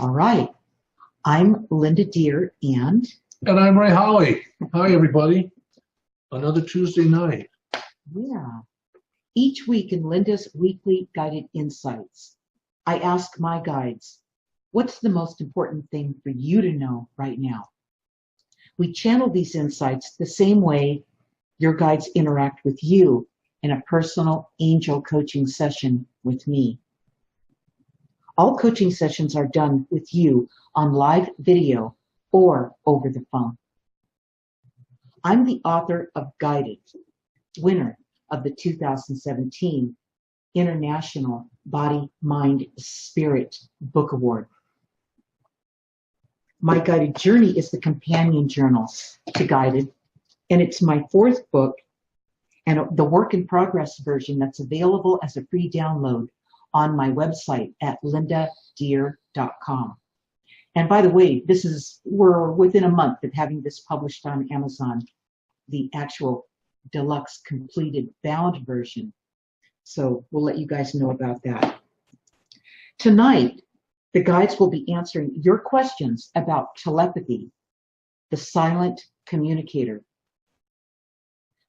All right. I'm Linda Deir and I'm Ray Holley. Hi, everybody. Another Tuesday night. yeah. Each week in Linda's weekly guided insights, I ask my guides, what's the most important thing for you to know right now? We channel these insights the same way your guides interact with you in a personal angel coaching session with me. All coaching sessions are done with you on live video or over the phone. I'm the author of Guided, winner of the 2017 International Body, Mind, Spirit Book Award. My guided journey is the companion journal to Guided, and it's my fourth book and the work in progress version that's available as a free download on my website at lindadeir.com. And by the way, we're within a month of having this published on Amazon, the actual deluxe completed bound version. So we'll let you guys know about that. Tonight, the guides will be answering your questions about telepathy, the silent communicator.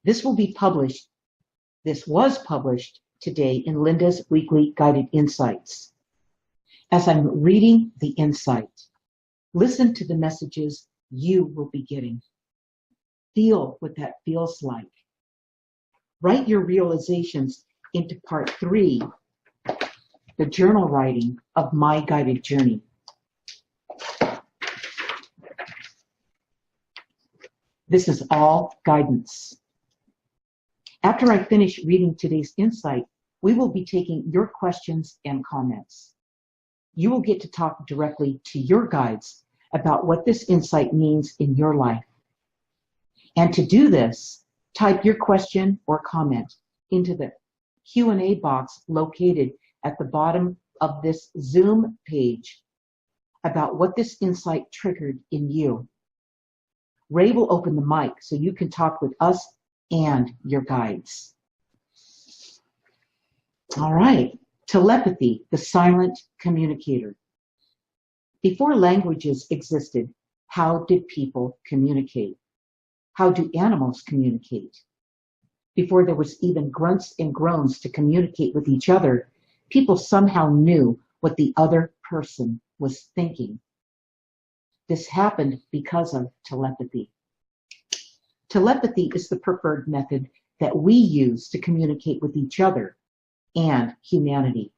This was published today in Linda's weekly guided insights. As I'm reading the insight, listen to the messages you will be getting. Feel what that feels like. Write your realizations into part 3, the journal writing of my guided journey. This is all guidance. After I finish reading today's insight, we will be taking your questions and comments. You will get to talk directly to your guides about what this insight means in your life. And to do this, type your question or comment into the Q&A box located at the bottom of this Zoom page about what this insight triggered in you. Ray will open the mic so you can talk with us and your guides. All right, telepathy, the silent communicator. Before languages existed, how did people communicate? How do animals communicate? Before there was even grunts and groans to communicate with each other, people somehow knew what the other person was thinking. This happened because of telepathy. Telepathy is the preferred method that we use to communicate with each other and humanity.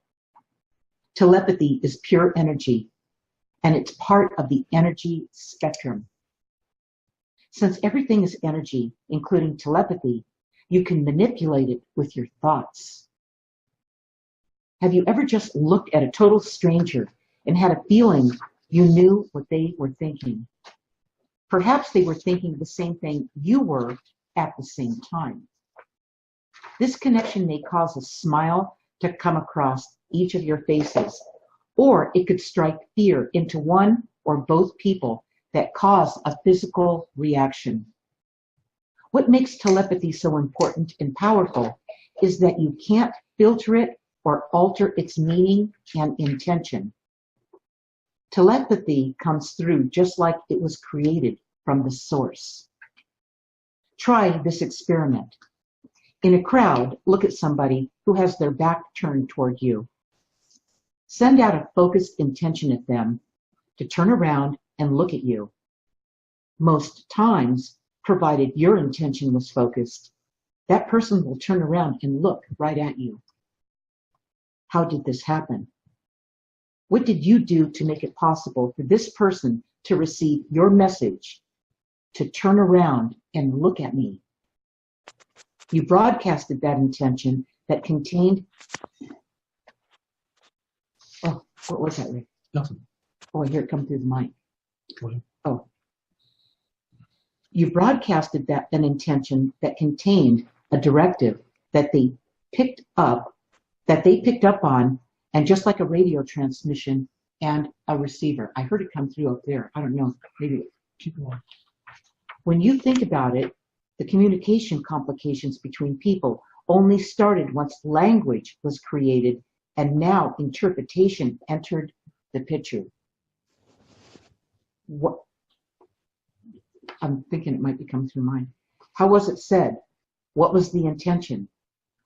Telepathy is pure energy, and it's part of the energy spectrum. Since everything is energy, including telepathy, you can manipulate it with your thoughts. Have you ever just looked at a total stranger and had a feeling you knew what they were thinking? Perhaps they were thinking the same thing you were at the same time. This connection may cause a smile to come across each of your faces, or it could strike fear into one or both people that cause a physical reaction. What makes telepathy so important and powerful is that you can't filter it or alter its meaning and intention. Telepathy comes through just like it was created from the source. Try this experiment. In a crowd, look at somebody who has their back turned toward you. Send out a focused intention at them to turn around and look at you. Most times, provided your intention was focused, that person will turn around and look right at you. How did this happen? What did you do to make it possible for this person to receive your message, to turn around and look at me? You broadcasted that intention that contained... Oh, what was that, Rick? Nothing. Oh, I hear it come through the mic. Go ahead. Oh. You broadcasted an intention that contained a directive that they picked up on, and just like a radio transmission and a receiver. I heard it come through up there. I don't know, maybe keep going. When you think about it, the communication complications between people only started once language was created, and now interpretation entered the picture. What I'm thinking it might be coming through mine. How was it said? What was the intention?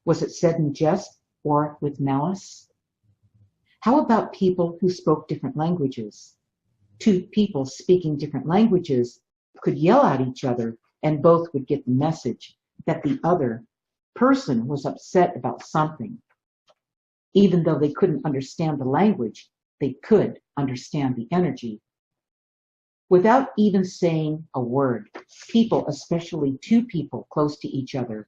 Was it said in jest or with malice? How about people who spoke different languages? Two people speaking different languages could yell at each other and both would get the message that the other person was upset about something. Even though they couldn't understand the language, they could understand the energy. Without even saying a word, people, especially two people close to each other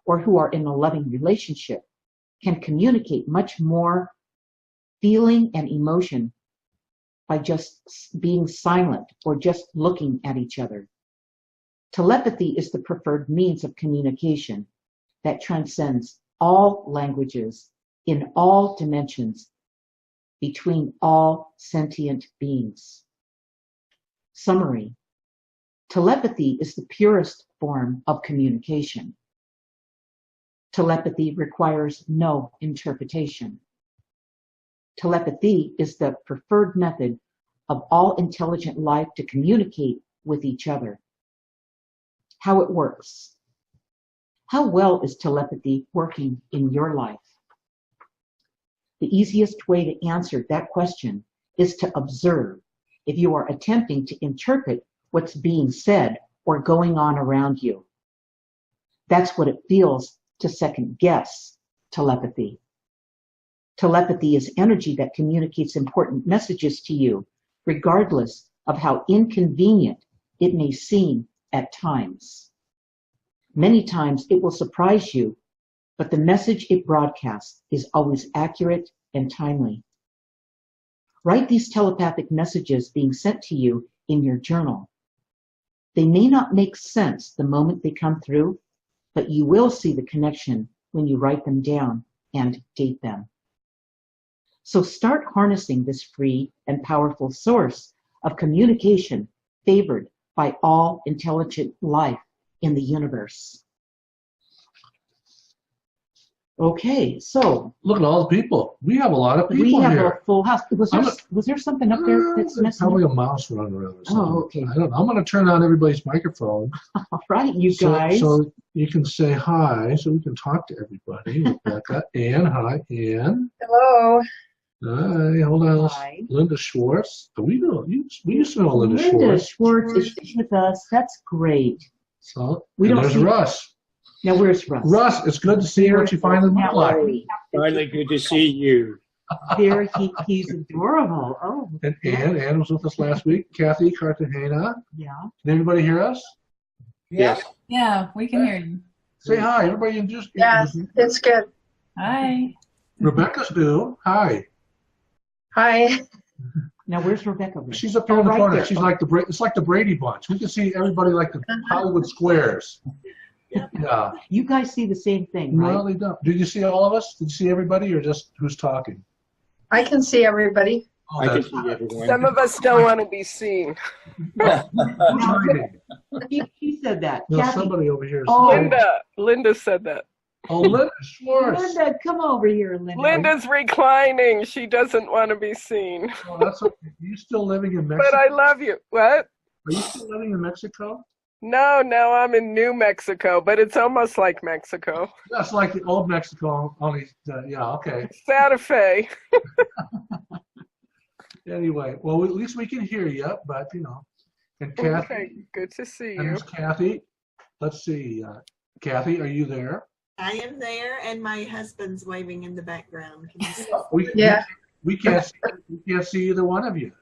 or who are in a loving relationship, can communicate much more feeling and emotion by just being silent or just looking at each other. Telepathy is the preferred means of communication that transcends all languages in all dimensions between all sentient beings. Summary: telepathy is the purest form of communication. Telepathy requires no interpretation. Telepathy is the preferred method of all intelligent life to communicate with each other. How it works. How well is telepathy working in your life? The easiest way to answer that question is to observe if you are attempting to interpret what's being said or going on around you. That's what it feels to second guess telepathy. Telepathy is energy that communicates important messages to you, regardless of how inconvenient it may seem at times. Many times it will surprise you, but the message it broadcasts is always accurate and timely. Write these telepathic messages being sent to you in your journal. They may not make sense the moment they come through, but you will see the connection when you write them down and date them. So start harnessing this free and powerful source of communication favored by all intelligent life in the universe. Okay, so Look at all the people. We have a lot of people we have here. a full house. Was there something up there that's There's missing? probably a mouse running around or something. Oh, okay. I don't know. I'm going to turn on everybody's microphone. All right, you guys. So you can say hi, so we can talk to everybody. Rebecca, Ann, hi, Ann. Hello. Hi, hold on. Hi. Linda Schwartz. We used to know Linda Linda Schwartz. Schwartz is with us. That's great. So We and don't there's see- Russ. Now, where's Russ? Russ, it's good to see what you finally look like. Finally, good to see you. There, he's adorable. Oh, And Ann was with us last week. Kathy Cartagena. yeah. Can everybody hear us? Yes. Yeah, we can hear you. Say hi. Everybody just Yes, it's good. Hi. Rebecca's new. Hi. Hi. Now, where's Rebecca? She's up here in the right corner. there. She's like it's like the Brady Bunch. We can see everybody like the Hollywood squares. Yeah. You guys see the same thing, right? No, they don't. Did you see all of us? Did you see everybody, or just who's talking? I can see everybody. Oh, I can that's see everyone. Some of us don't want to be seen. who's hiding? She said that. No, Kathy. somebody over here. Is Oh. Linda said that. Oh, Linda Schwartz. Linda, come over here, Linda. Linda's reclining. She doesn't want to be seen. Oh, that's okay. Are you still living in Mexico? But I love you. What? Are you still living in Mexico? No, now I'm in New Mexico, but it's almost like Mexico. That's like the old Mexico. Only, yeah, okay. Santa Fe. Anyway, well, at least we can hear you, but you know. And Kathy, Okay, good to see and you. it's Kathy. Let's see, Kathy, are you there? I am there, and my husband's waving in the background. Can you see? Yeah. We can't see either one of you.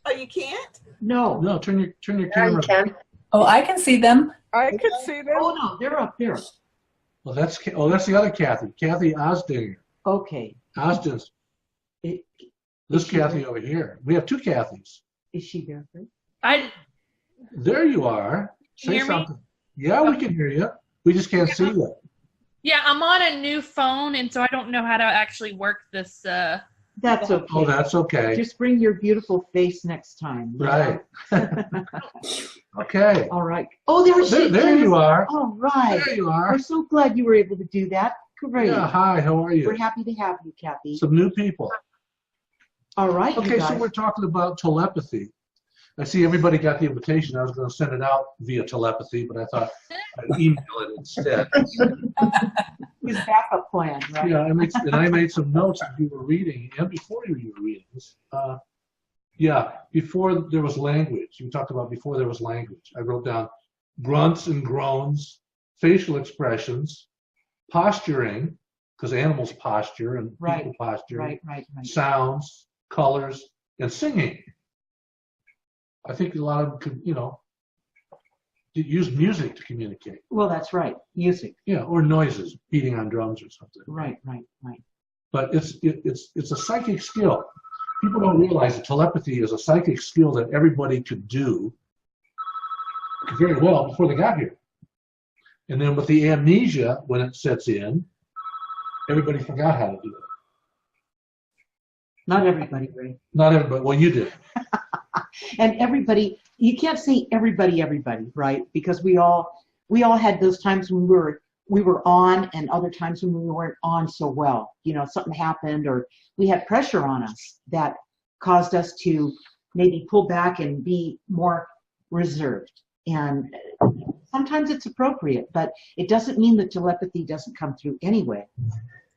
Oh, you can't? No. No, turn your Yeah, you camera. can. Oh, I can see them. I could see them. Oh, no, they're up there. Well, that's the other Kathy. Kathy Osdinger. Okay. Osdin's. Is This Kathy over here. We have two Kathys. she there? Right? I There you are. Can you Say hear me? something. Yeah, we can hear you. We just can't see you. yeah, I'm on a new phone, and so I don't know how to actually work this. That's okay. Oh, that's okay. Just bring your beautiful face next time. Right. Okay. All right. Oh, there she There is. you are. All right. There you We're are. so glad you were able to do that. Great. Yeah, hi, how are We're you? happy to have you, Kathy. Some new people. All right, Okay, you so guys. we're talking about telepathy. I see everybody got the invitation. I was going to send it out via telepathy, but I thought I'd email it instead. His backup plan, right? Yeah, I made some notes as you were reading, and before you were reading this. Yeah, before there was language. You talked about before there was language. I wrote down grunts and groans, facial expressions, posturing, because animals posture and people posture, Right. sounds, colors, and singing. I think a lot of them could, use music to communicate. Well, that's right. Music. Yeah, or noises, beating on drums or something. Right. But it's a psychic skill. People don't realize that telepathy is a psychic skill that everybody could do very well before they got here. And then with the amnesia, when it sets in, everybody forgot how to do it. Not everybody, Ray. Not everybody. Well, you did. And everybody, you can't say everybody, right? Because we all had those times when we were on, and other times when we weren't on so well. Something happened, or we had pressure on us that caused us to maybe pull back and be more reserved. And sometimes it's appropriate, but it doesn't mean that telepathy doesn't come through anyway.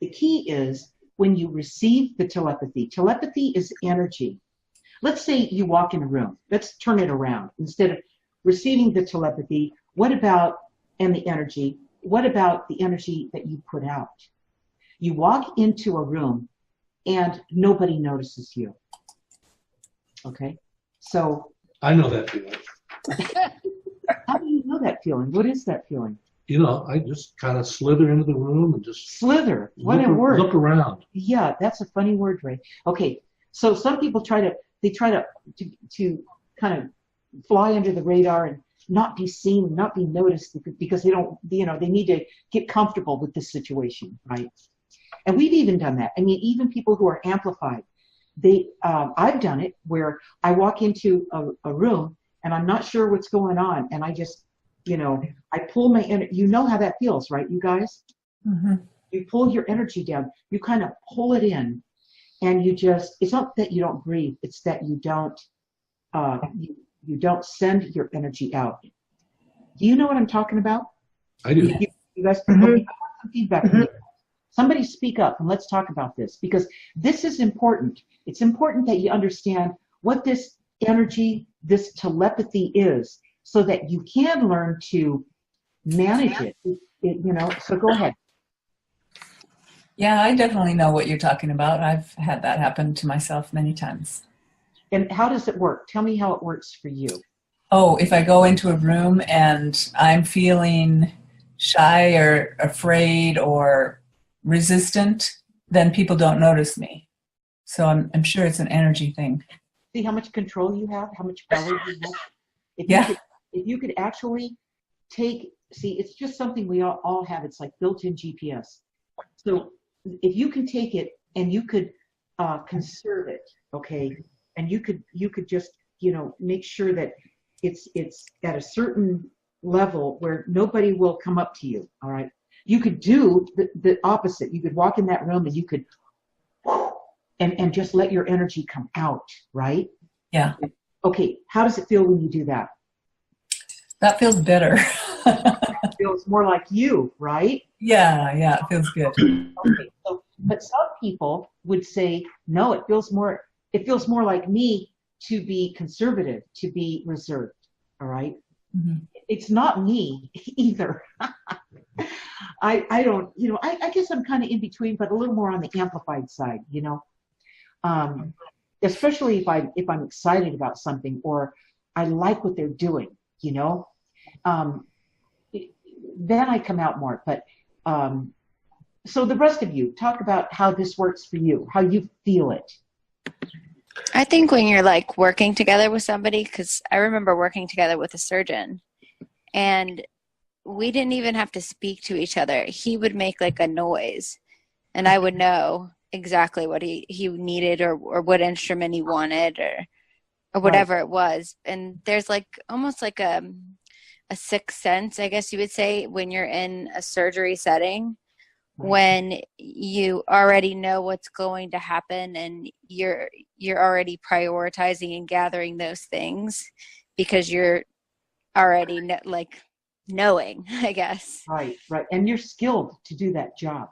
The key is when you receive the telepathy. Telepathy is energy. Let's say you walk in a room. Let's turn it around. Instead of receiving the telepathy, what about the energy that you put out? You walk into a room and nobody notices you. Okay? So I know that feeling. how do you know that feeling? What is that feeling? I just kind of slither into the room and just Slither. What a word. Look around. Yeah, that's a funny word, Ray. Okay, so some people try to kind of fly under the radar and not be seen, not be noticed, because they don't, they need to get comfortable with this situation, right? And we've even done that. I mean, even people who are amplified, I've done it where I walk into a room and I'm not sure what's going on, and I just, I pull my energy. You know how that feels, right, you guys? Mm-hmm. You pull your energy down. You kind of pull it in, and it's not that you don't breathe. It's that you don't send your energy out. Do you know what I'm talking about? I do. You guys, I want some feedback from you. Somebody speak up and let's talk about this, because this is important. It's important that you understand what this energy, this telepathy is, so that you can learn to manage it. So go ahead. Yeah, I definitely know what you're talking about. I've had that happen to myself many times. And how does it work? Tell me how it works for you. Oh, if I go into a room and I'm feeling shy or afraid or resistant, then people don't notice me. So I'm sure it's an energy thing. See how much control you have, how much power you have? If you could actually it's just something we all have. It's like built-in GPS. So if you can take it and you could conserve it, okay, and you could just make sure that it's at a certain level where nobody will come up to you. All right, you could do the opposite. You could walk in that room and you could and just let your energy come out, right? Yeah. Okay, how does it feel when you do that? That feels better. It feels more like you, right? Yeah, it feels good. Okay, but some people would say, no, it feels more like me to be conservative, to be reserved. All right? Mm-hmm. It's not me either. I don't, I guess I'm kind of in between, but a little more on the amplified side, especially if I'm excited about something or I like what they're doing, then I come out more. But so the rest of you, talk about how this works for you, how you feel it. I think when you're like working together with somebody, because I remember working together with a surgeon, and we didn't even have to speak to each other. He would make like a noise, and I would know exactly what he needed or what instrument he wanted or whatever it was. And there's like almost like a sixth sense, I guess you would say, when you're in a surgery setting, when you already know what's going to happen and you're already prioritizing and gathering those things because you're already knowing, I guess. Right. And you're skilled to do that job.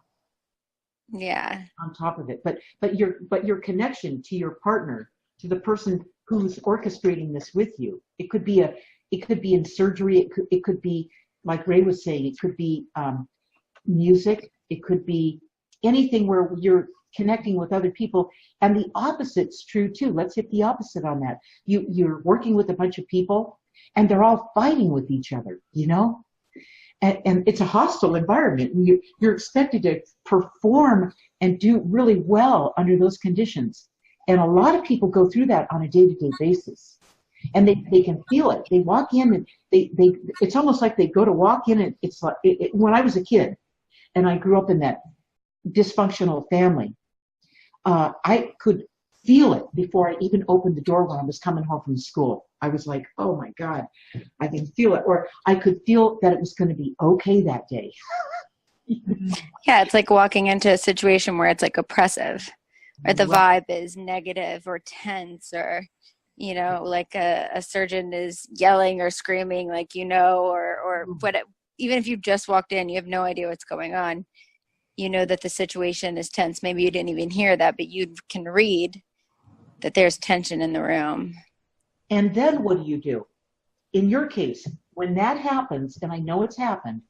Yeah. On top of it, but your connection to your partner, to the person who's orchestrating this with you, it could be in surgery, it could be like Ray was saying, it could be music, it could be anything where you're connecting with other people. And the opposite's true too. Let's hit the opposite on that. You're working with a bunch of people and they're all fighting with each other, you know? And it's a hostile environment. And you're expected to perform and do really well under those conditions. And a lot of people go through that on a day-to-day basis. And they can feel it. They walk in and it's almost like they go to walk in and it's like, when I was a kid and I grew up in that dysfunctional family, I could feel it before I even opened the door when I was coming home from school. I was like, oh my God, I can feel it. Or I could feel that it was going to be okay that day. Yeah, it's like walking into a situation where it's like oppressive, or the vibe is negative or tense, or, you know, like a surgeon is yelling or screaming, like, you know, or what, even if you just walked in, you have no idea what's going on. You know that the situation is tense. Maybe you didn't even hear that, but you can read that there's tension in the room. And then what do you do? In your case, when that happens, and I know it's happened,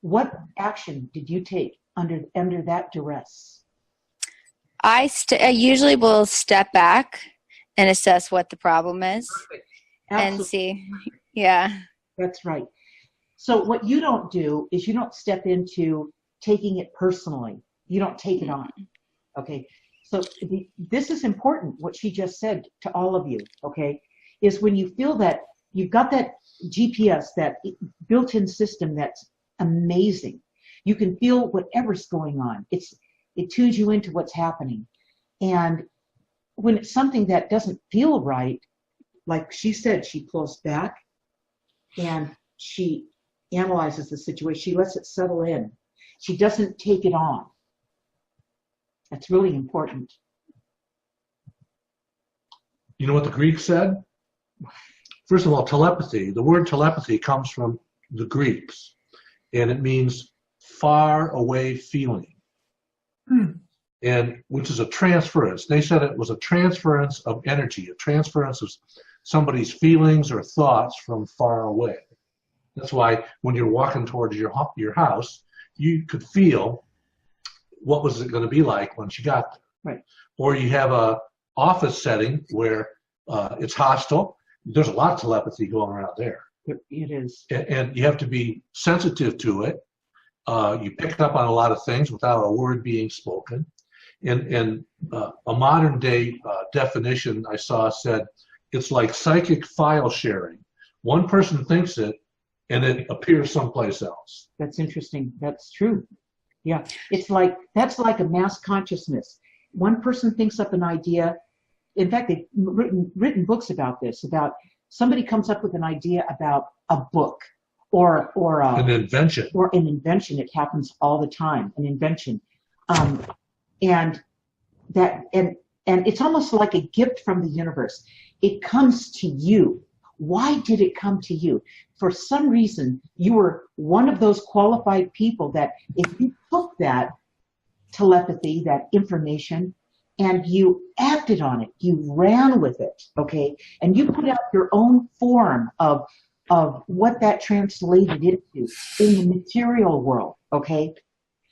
what action did you take under that duress? I usually will step back and assess what the problem is. And see. Yeah. That's right. So what you don't do is you don't step into taking it personally. You don't take it on. Okay. So this is important, what she just said to all of you, okay, is when you feel that you've got that GPS, that built-in system that's amazing. You can feel whatever's going on. It tunes you into what's happening. And when it's something that doesn't feel right, like she said, she pulls back and she analyzes the situation. She lets it settle in. She doesn't take it on. That's really important. You know what the Greek said? First of all, telepathy. The word telepathy comes from the Greeks, and it means far away feeling, and which is a transference. They said it was a transference of energy, a transference of somebody's feelings or thoughts from far away. That's why when you're walking towards your house, you could feel what was it going to be like when she got there. Right. Or you have a office setting where it's hostile. There's a lot of telepathy going around there. It is. And you have to be sensitive to it. You pick up on a lot of things without a word being spoken. And a modern day definition I saw said, it's like psychic file sharing. One person thinks it, and it appears someplace else. That's interesting. That's true. Yeah. That's like a mass consciousness. One person thinks up an idea. In fact, they've written books about this, about somebody comes up with an idea about a book or an invention. Or an invention. It happens all the time, an invention. And it's almost like a gift from the universe. It comes to you. Why did it come to you? For some reason, you were one of those qualified people that if you took that telepathy, that information, and you acted on it, you ran with it, okay? And you put out your own form of what that translated into in the material world, okay?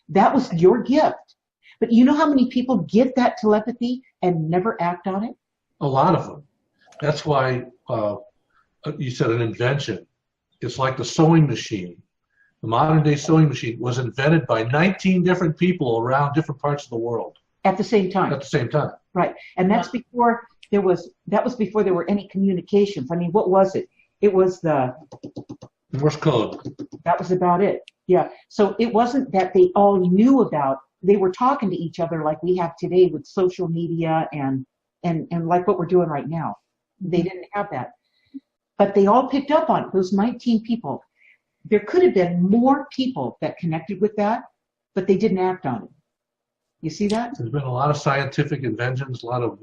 That was your gift. But you know how many people get that telepathy and never act on it? A lot of them. That's why you said an invention. It's like the sewing machine. The modern day sewing machine was invented by 19 different people around different parts of the world. At the same time. At the same time. Right. And that was before there were any communications. I mean, what was it? It was the Morse code. That was about it. Yeah. So it wasn't that they all knew about, they were talking to each other like we have today with social media and like what we're doing right now. They didn't have that. But they all picked up on it, those 19 people. There could have been more people that connected with that but they didn't act on it. You see that? There's been a lot of scientific inventions, a lot of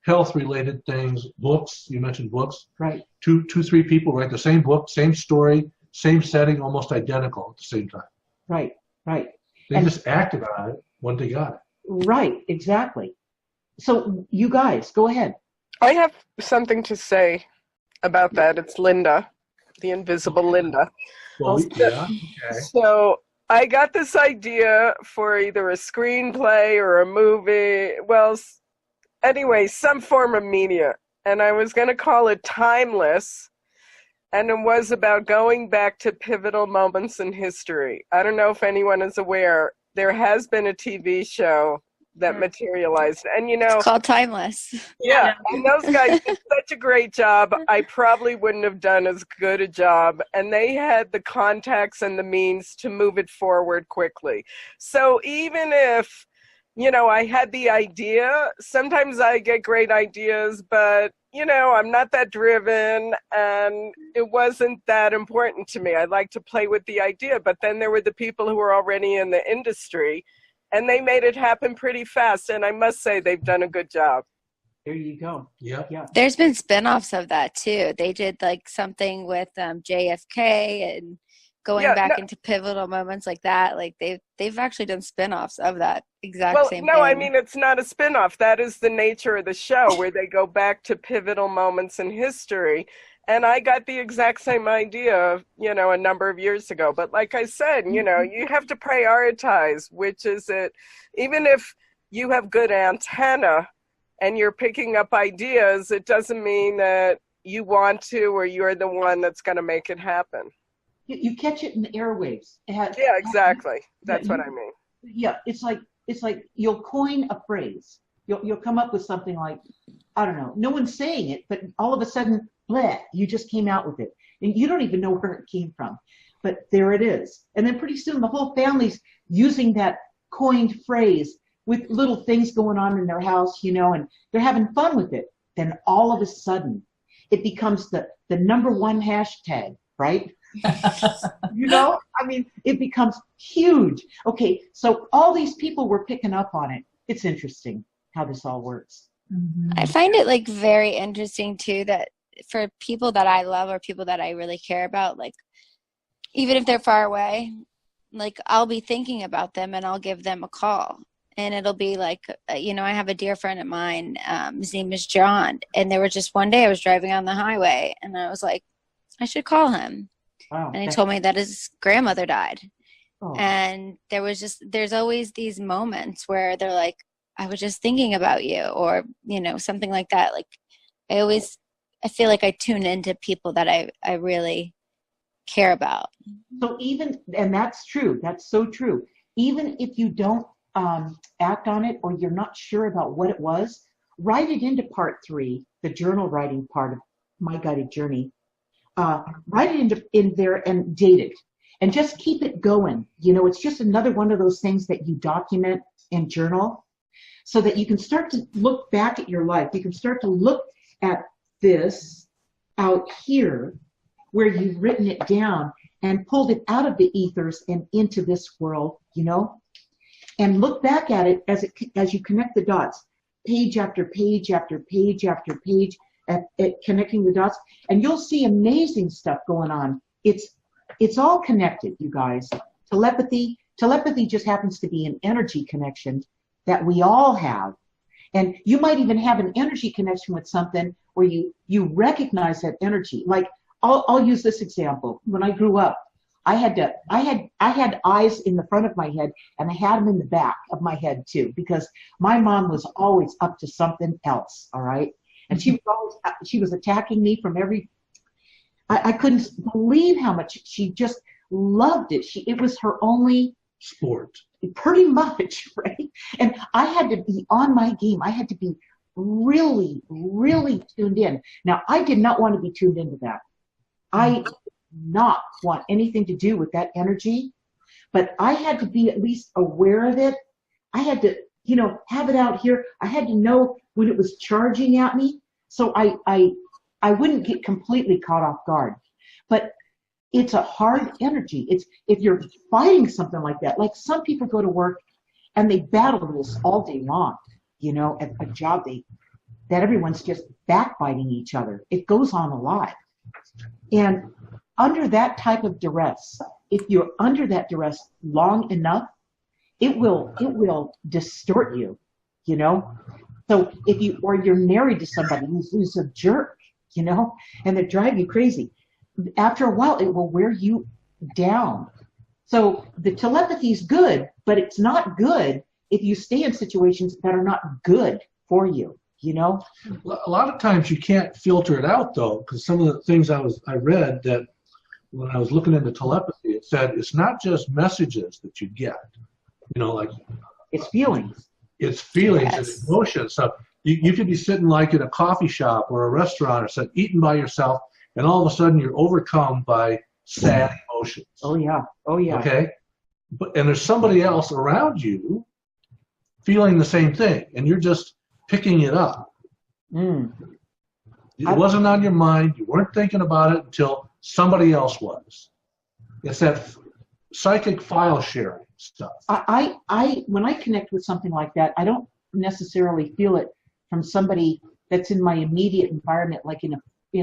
health-related things, books. You mentioned books. Right. Two, 3 people write the same book, same story, same setting, almost identical at the same time. Right, right. They just acted on it when they got it. Right, exactly. So you guys, go ahead. I have something to say about that. It's Linda, the invisible Linda. Well, yeah, okay. So I got this idea for either a screenplay or a movie. Well, anyway, some form of media. And I was going to call it Timeless. And it was about going back to pivotal moments in history. I don't know if anyone is aware. There has been a TV show that materialized. And, you know, It's called Timeless. yeah, and those guys did such a great job. I probably wouldn't have done as good a job. And they had the contacts and the means to move it forward quickly. So even if, you know, I had the idea, sometimes I get great ideas, but, you know, I'm not that driven and it wasn't that important to me. I like to play with the idea, but then there were the people who were already in the industry and they made it happen pretty fast. And I must say they've done a good job. There you go. Yep. Yeah. There's been spin-offs of that too. They did like something with JFK and going back into pivotal moments like that. Like they've actually done spin-offs of that exact same thing. I mean, it's not a spin-off. That is the nature of the show where they go back to pivotal moments in history. And I got the exact same idea, you know, a number of years ago. But like I said, you know, you have to prioritize, which is it. Even if you have good antenna and you're picking up ideas, it doesn't mean that you want to or you're the one that's going to make it happen. You catch it in the airwaves. Yeah, exactly. That's what I mean. Yeah, it's like you'll coin a phrase. You'll come up with something like, I don't know, no one's saying it, but all of a sudden, bleh, you just came out with it. And you don't even know where it came from. But there it is. And then pretty soon the whole family's using that coined phrase with little things going on in their house, you know, and they're having fun with it. Then all of a sudden, it becomes the number one hashtag, right? You know, I mean, it becomes huge. Okay, so all these people were picking up on it. It's interesting how this all works. Mm-hmm. I find it like very interesting too that for people that I love or people that I really care about, like even if they're far away, like I'll be thinking about them and I'll give them a call. And it'll be like, you know, I have a dear friend of mine, his name is John. And there was just one day I was driving on the highway and I was like, I should call him. Wow. And he told me that his grandmother died. Oh. And there's always these moments where they're like, I was just thinking about you, or, you know, something like that. Like I feel like I tune into people that I really care about. So and that's true. That's so true. Even if you don't act on it or you're not sure about what it was, write it into part 3, the journal writing part of My Guided Journey. Write it in there and date it and just keep it going. You know, it's just another one of those things that you document and journal so that you can start to look back at your life. You can start to look at this out here where you've written it down and pulled it out of the ethers and into this world, you know, and look back at it as you connect the dots, page after page after page after page, at connecting the dots, and you'll see amazing stuff going on. It's all connected, you guys. Telepathy just happens to be an energy connection that we all have. And you might even have an energy connection with something where you recognize that energy. Like I'll use this example. When I grew up, I had eyes in the front of my head and I had them in the back of my head too, because my mom was always up to something else. All right. And she was attacking me from I couldn't believe how much she just loved it. It was her only sport. Pretty much, right? And I had to be on my game. I had to be really, really tuned in. Now, I did not want to be tuned into that. I did not want anything to do with that energy, but I had to be at least aware of it. I had to, you know, have it out here. I had to know when it was charging at me, so I wouldn't get completely caught off guard. But it's a hard energy. It's if you're fighting something like that, like some people go to work and they battle this all day long, you know, at a job that everyone's just backbiting each other. It goes on a lot. And under that type of duress, if you're under that duress long enough, it will distort you, you know? So if you're married to somebody who's a jerk, you know, and they drive you crazy, after a while, it will wear you down. So the telepathy is good, but it's not good if you stay in situations that are not good for you, you know? A lot of times you can't filter it out, though, because some of the things I read that when I was looking into telepathy, it said it's not just messages that you get, you know, like it's feelings. It's feelings Yes. and emotions. So you could be sitting like in a coffee shop or a restaurant or something, eating by yourself, and all of a sudden you're overcome by sad emotions. Oh yeah. Oh yeah. Okay? And there's somebody else around you feeling the same thing, and you're just picking it up. Mm. It wasn't on your mind. You weren't thinking about it until somebody else was. It's that psychic file sharing stuff. When I connect with something like that, I don't necessarily feel it from somebody that's in my immediate environment, like in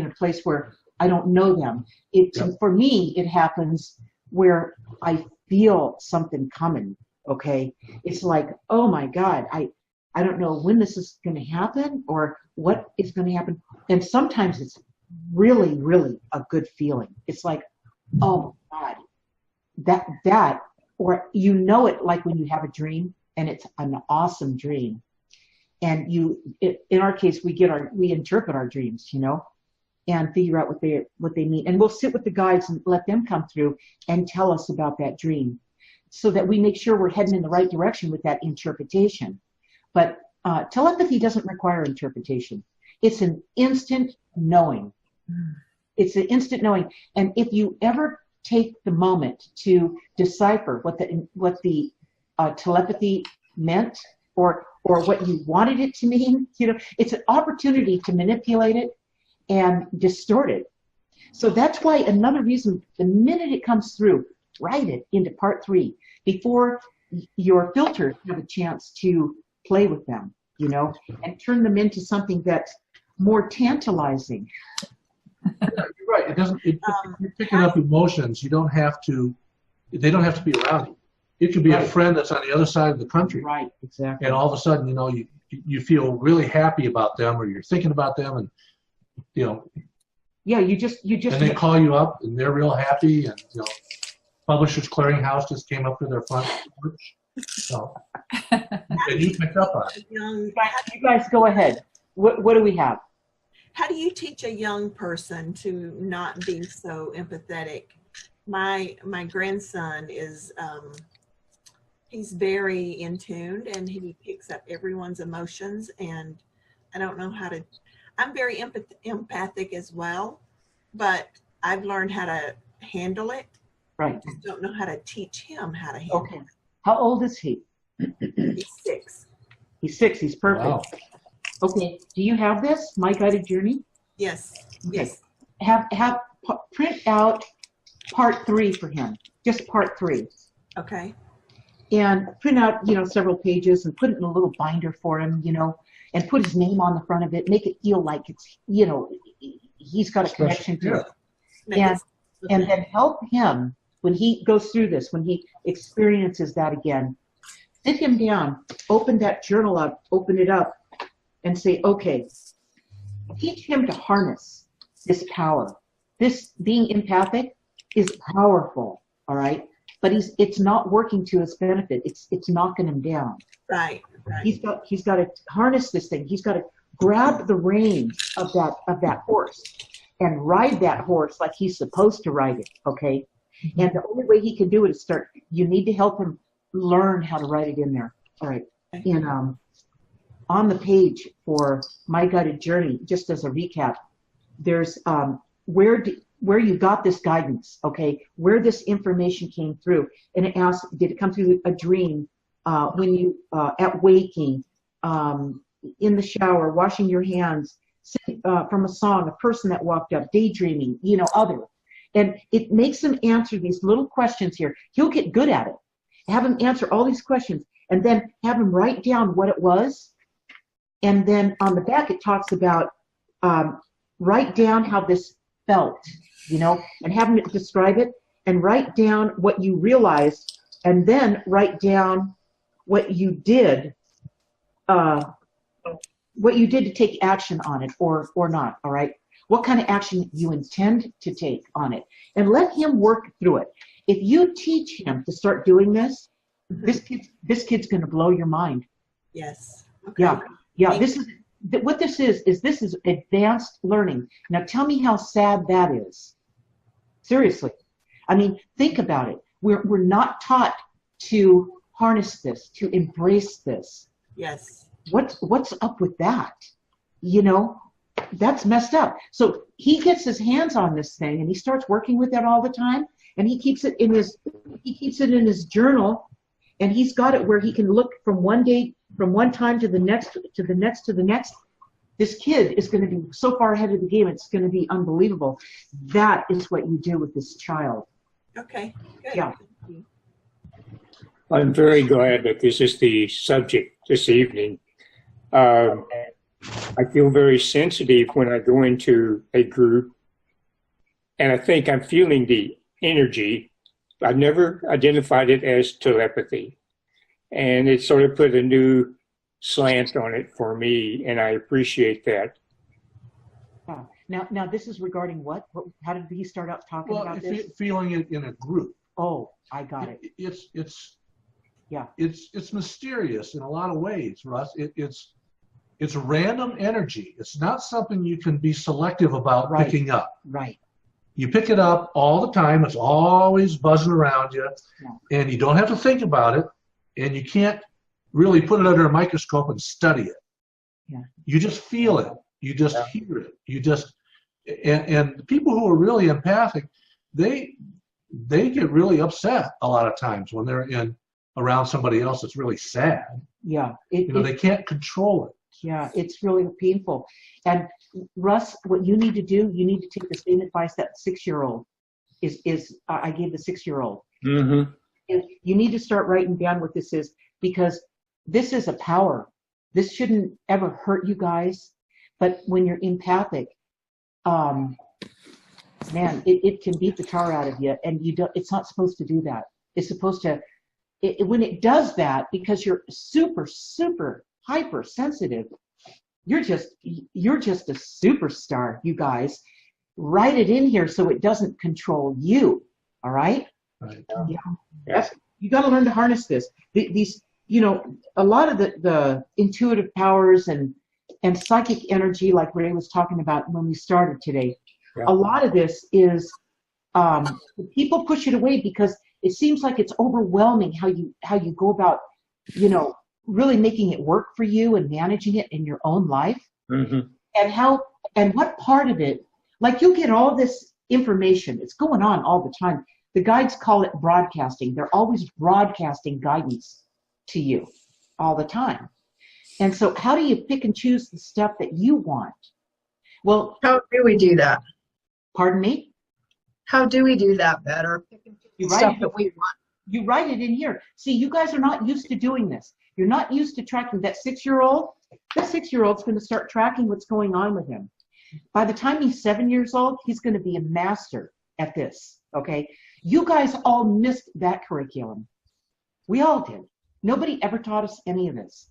a place where I don't know them. For me, it happens where I feel something coming. Okay, it's like, oh my God, I don't know when this is going to happen or what is going to happen. And sometimes it's really, really a good feeling. It's like, oh my God, that, or you know it like when you have a dream and it's an awesome dream. And in our case, we interpret our dreams, you know, and figure out what they mean. And we'll sit with the guides and let them come through and tell us about that dream so that we make sure we're heading in the right direction with that interpretation. But telepathy doesn't require interpretation. It's an instant knowing. It's an instant knowing. And if you ever take the moment to decipher what the telepathy meant or what you wanted it to mean, you know, it's an opportunity to manipulate it and distort it. So that's why another reason, the minute it comes through, write it into part 3 before your filters have a chance to play with them, you know, and turn them into something that's more tantalizing. Yeah, you're right. It doesn't. If you're picking up emotions, you don't have to. They don't have to be around you. It could be a friend that's on the other side of the country. Right. Exactly. And all of a sudden, you know, you feel really happy about them, or you're thinking about them, and you know. Yeah, you just. And they call you up, and they're real happy, and you know, Publishers Clearinghouse just came up to their front porch. So, and you picked up on it. You guys go ahead. What do we have? How do you teach a young person to not be so empathetic? My grandson is, he's very in tune and he picks up everyone's emotions, and I don't know how to, I'm very empathic as well, but I've learned how to handle it. Right. I don't know how to teach him how to handle it. How old is he? He's 6. He's 6. He's perfect. Wow. Okay. Do you have this, My Guided Journey? Yes. Okay. Yes. Print out part 3 for him. Just part 3. Okay. And print out, you know, several pages and put it in a little binder for him, you know, and put his name on the front of it. Make it feel like it's, you know, he's got a connection to it. And then help him when he goes through this, when he experiences that again. Sit him down, open that journal up, open it up, and say, okay, teach him to harness this power. This being empathic is powerful, all right? But it's not working to his benefit. It's knocking him down. Right. He's got to harness this thing. He's got to grab the reins of that horse and ride that horse like he's supposed to ride it, okay? Mm-hmm. And the only way he can do it is you need to help him learn how to write it in there. All right. And on the page for My Guided Journey, just as a recap, there's where you got this guidance, okay, where this information came through. And it asks, did it come through a dream, when you, at waking, in the shower, washing your hands, from a song, a person that walked up, daydreaming, you know, other. And it makes him answer these little questions here. He'll get good at it. Have him answer all these questions, and then have him write down what it was. And then on the back, it talks about write down how this felt, you know, and have him describe it, and write down what you realized, and then write down what you did to take action on it or not, all right? What kind of action you intend to take on it, and let him work through it. If you teach him to start doing this, this kid's going to blow your mind. Yes. Okay. Yeah. This is what this is. This is advanced learning. Now tell me how sad that is. Seriously, I mean, think about it. We're not taught to harness this, to embrace this. Yes. What's up with that? You know, that's messed up. So he gets his hands on this thing and he starts working with it all the time, and he keeps it in his journal, and he's got it where he can look from one time to the next, to the next, to the next. This kid is going to be so far ahead of the game, it's going to be unbelievable. That is what you do with this child. Okay. Good. Yeah. I'm very glad that this is the subject this evening. I feel very sensitive when I go into a group, and I think I'm feeling the energy. I've never identified it as telepathy, and it sort of put a new slant on it for me, and I appreciate that. Now this is regarding what? How did he start out talking about this? Feeling it in a group. Oh, I got it. It's mysterious in a lot of ways, Russ. It's random energy. It's not something you can be selective about picking up. Right. You pick it up all the time. It's always buzzing around you, and you don't have to think about it, and you can't really put it under a microscope and study it. Yeah. You just feel it. You just hear it. You just and the people who are really empathic, they get really upset a lot of times when they're around somebody else that's really sad. Yeah. They can't control it. Yeah, it's really painful. And Russ, what you need to do, you need to take the same advice that 6-year-old I gave the 6-year-old. Mm-hmm. And you need to start writing down what this is, because this is a power. This shouldn't ever hurt you guys. But when you're empathic, man, it can beat the tar out of you, and it's not supposed to do that. It's supposed to, when it does that, because you're super, super hypersensitive, you're just a superstar, you guys. Write it in here so it doesn't control you. All right? Right. Yeah. You got to learn to harness this. These, a lot of the intuitive powers and psychic energy, like Ray was talking about when we started today. Yeah. A lot of this is people push it away because it seems like it's overwhelming how you go about, really making it work for you and managing it in your own life. Mm-hmm. And what part of it, like you'll get all this information. It's going on all the time. The guides call it broadcasting. They're always broadcasting guidance to you all the time. And so how do you pick and choose the stuff that you want? Well, how do we do that? Pardon me? How do we do that better? You stuff that we want. You write it in here. See, you guys are not used to doing this. You're not used to tracking that 6-year-old. That 6-year-old's going to start tracking what's going on with him. By the time he's 7 years old, he's going to be a master at this, okay? You guys all missed that curriculum. We all did. Nobody ever taught us any of this.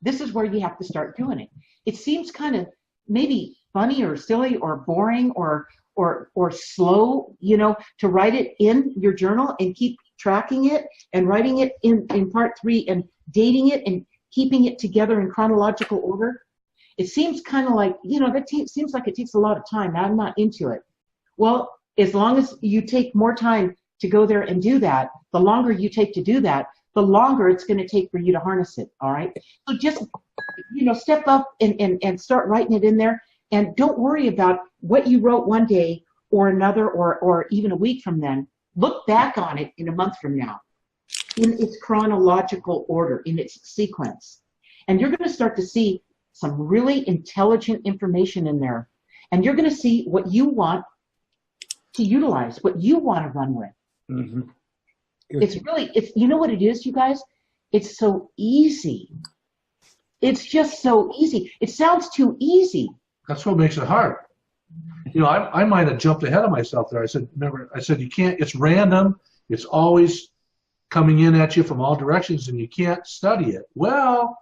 This is where you have to start doing it. It seems kind of maybe funny or silly or boring or slow, to write it in your journal and keep tracking it and writing it in part 3 and dating it and keeping it together in chronological order. It seems kind of like, seems like it takes a lot of time. I'm not into it. Well, as long as you take more time to go there and do that, the longer you take to do that, the longer it's going to take for you to harness it, all right? So just, step up and start writing it in there, and don't worry about what you wrote one day or another or even a week from then. Look back on it in a month from now in its chronological order, in its sequence. And you're going to start to see some really intelligent information in there. And you're going to see what you want to utilize, what you want to run with. Mm-hmm. It's you know what it is, you guys? It's so easy. It's just so easy. It sounds too easy. That's what makes it hard. You know, I might have jumped ahead of myself there. I said, you can't, it's random. It's always coming in at you from all directions, and you can't study it. Well,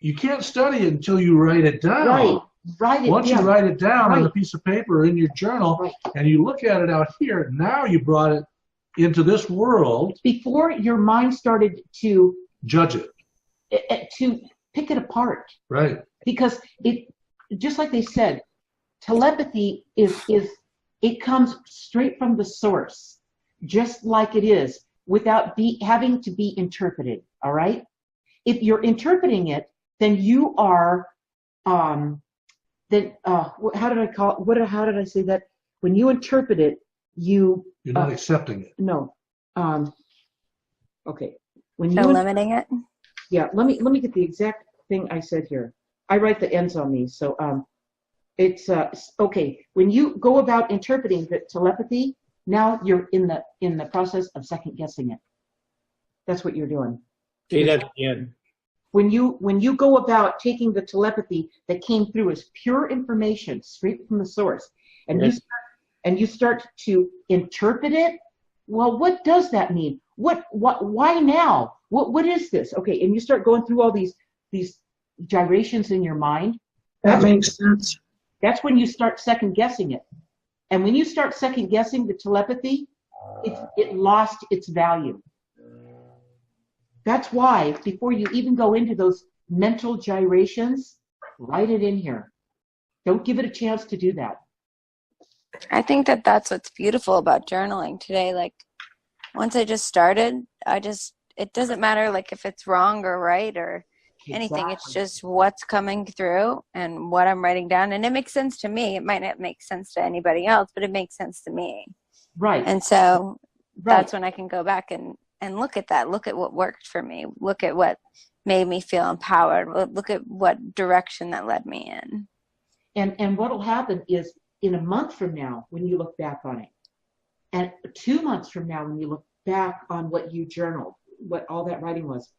you can't study it until you write it down. Right. Once you write it down on a piece of paper or in your journal, and you look at it out here, now you brought it into this world. Before your mind started to judge it, to pick it apart. Right. Because it, just like they said, telepathy is it comes straight from the source, just like it is, without having to be interpreted. All right. If you're interpreting it, then you are, how did I say that? When you interpret it, you're not accepting it. No. Okay. When you limiting it. Yeah. Let me get the exact thing I said here. I write the ends on these, so it's okay. When you go about interpreting the telepathy, now you're in the process of second guessing it. That's what you're doing. Say that again. When you go about taking the telepathy that came through as pure information straight from the source, and you start to interpret it, well, what does that mean? Why now? What is this? Okay, and you start going through all these gyrations in your mind. That makes sense. That's when you start second guessing it. And when you start second guessing the telepathy, it lost its value. That's why before you even go into those mental gyrations, write it in here. Don't give it a chance to do that. I think that's what's beautiful about journaling today. Like, once I just started, it doesn't matter like if it's wrong or right or anything. It's just what's coming through and what I'm writing down. And it makes sense to me. It might not make sense to anybody else, but it makes sense to me. Right. And so that's when I can go back and look at that. Look at what worked for me. Look at what made me feel empowered. Look at what direction that led me in. And what'll happen is in a month from now, when you look back on it, and 2 months from now, when you look back on what you journaled, what all that writing was,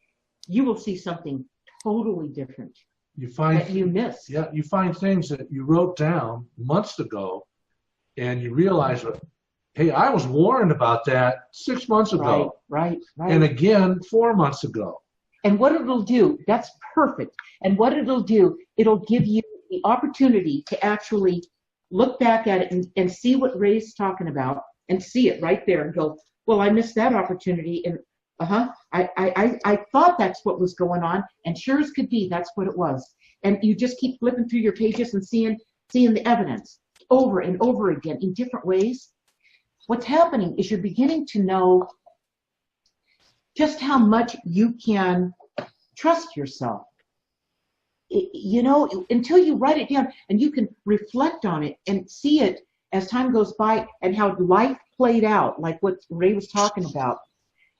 you will see something totally different that you missed. Yeah, you find things that you wrote down months ago, and you realize, hey, I was warned about that 6 months ago. Right. And again 4 months ago. And what it'll do, that's perfect. And what it'll do, it'll give you the opportunity to actually look back at it and see what Ray's talking about and see it right there and go, well, I missed that opportunity. And I thought that's what was going on, and sure as could be, that's what it was. And you just keep flipping through your pages and seeing the evidence over and over again in different ways. What's happening is you're beginning to know just how much you can trust yourself. You know, until you write it down and you can reflect on it and see it as time goes by and how life played out, like what Ray was talking about,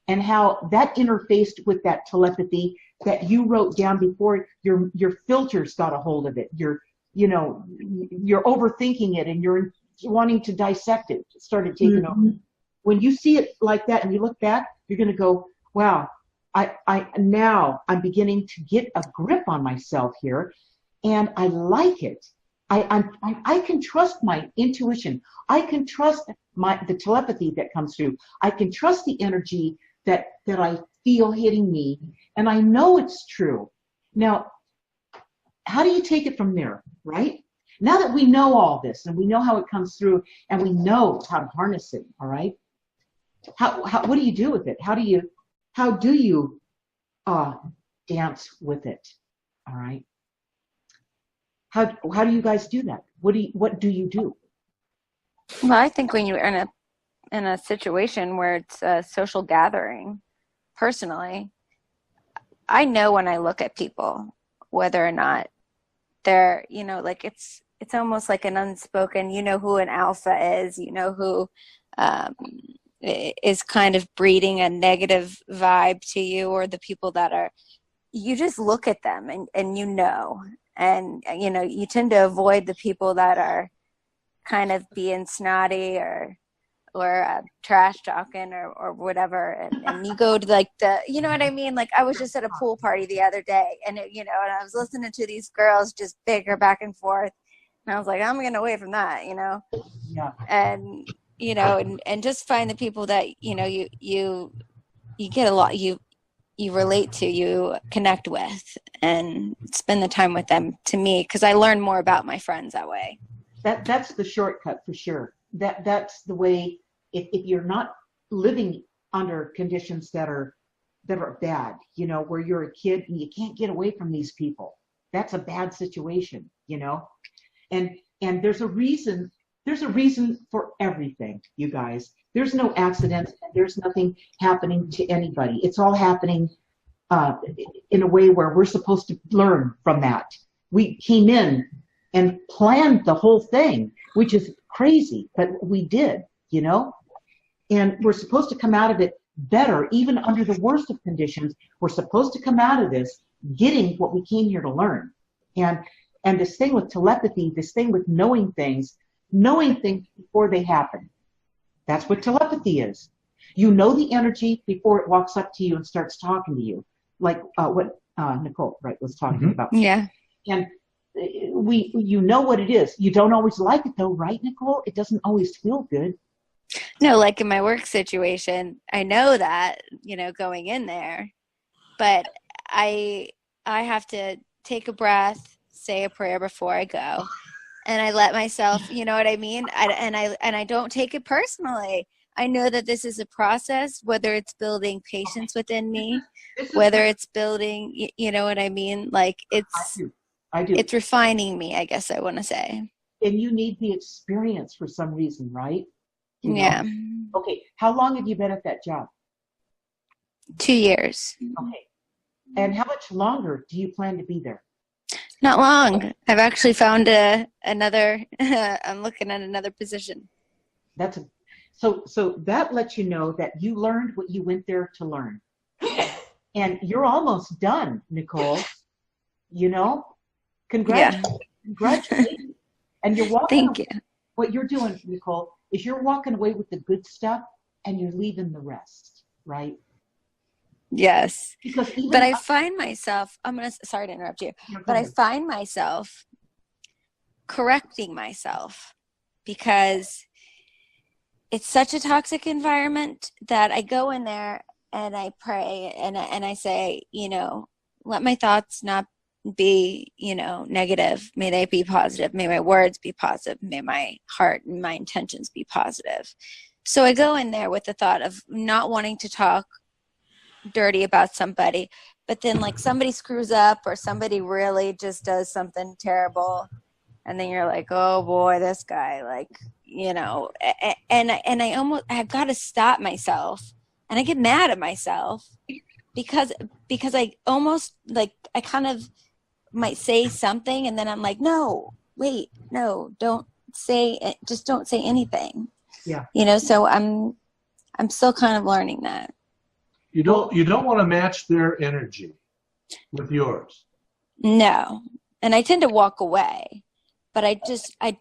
and how that interfaced with that telepathy that you wrote down before your filters got a hold of it. You're overthinking it and you're wanting to dissect it. It started taking over. When you see it like that and you look back, you're going to go, wow, now I'm beginning to get a grip on myself here, and I like it. I can trust my intuition. I can trust the telepathy that comes through. I can trust the energy that I feel hitting me, and I know it's true. Now, how do you take it from there, right? Now that we know all this and we know how it comes through and we know how to harness it, all right? What do you do with it? How do you dance with it? All right. How do you guys do that? What do you do? Well, I think when you're in a situation where it's a social gathering, personally, I know when I look at people whether or not they're, like it's almost like an unspoken, who an alpha is, who is kind of breeding a negative vibe to you, or the people that are, you just look at them and you tend to avoid the people that are kind of being snotty or trash talking or whatever, and you go to like you know what I mean? Like I was just at a pool party the other day, and and I was listening to these girls just bicker back and forth, and I was like, I'm getting away from that, Yeah. and and just find the people that you get a lot, you relate to, you connect with, and spend the time with them. To me, because I learn more about my friends that way. That's the shortcut for sure. That's the way. If you're not living under conditions that are bad, where you're a kid and you can't get away from these people, that's a bad situation, and there's a reason for everything, you guys. There's no accidents, and there's nothing happening to anybody. It's all happening in a way where we're supposed to learn from that. We came in and planned the whole thing, which is crazy, but we did, and we're supposed to come out of it better, even under the worst of conditions. We're supposed to come out of this getting what we came here to learn. And this thing with telepathy, this thing with knowing things before they happen. That's what telepathy is. You know the energy before it walks up to you and starts talking to you, like what Nicole was talking about. Yeah. And you know what it is. You don't always like it though, right, Nicole? It doesn't always feel good. No, like in my work situation, I know that, going in there, but I have to take a breath, say a prayer before I go, and I let myself, you know what I mean? I don't take it personally. I know that this is a process, whether it's building patience within me, whether it's building, you know what I mean? Like I do. It's refining me, I guess I want to say. And you need the experience for some reason, right? Yeah. Okay. How long have you been at that job? 2 years. Okay. And how much longer do you plan to be there? Not long. I've actually found another. I'm looking at another position. So that lets you know that you learned what you went there to learn, and you're almost done, Nicole. Congratulations. Congratulations. And you're walking. Thank you. What you're doing, Nicole, is you're walking away with the good stuff, and you're leaving the rest, right? Yes. But I find myself, sorry to interrupt you, but I find myself correcting myself because it's such a toxic environment that I go in there and I pray and I say, let my thoughts not be, negative. May they be positive. May my words be positive. May my heart and my intentions be positive. So I go in there with the thought of not wanting to talk dirty about somebody, but then like somebody screws up or somebody really just does something terrible, and then you're like, oh boy, this guy, like, and I've got to stop myself, and I get mad at myself because I almost like I kind of might say something and then I'm like, no, wait, no, don't say it, just don't say anything. Yeah. So I'm still kind of learning that. You don't want to match their energy with yours. No. And I tend to walk away, but I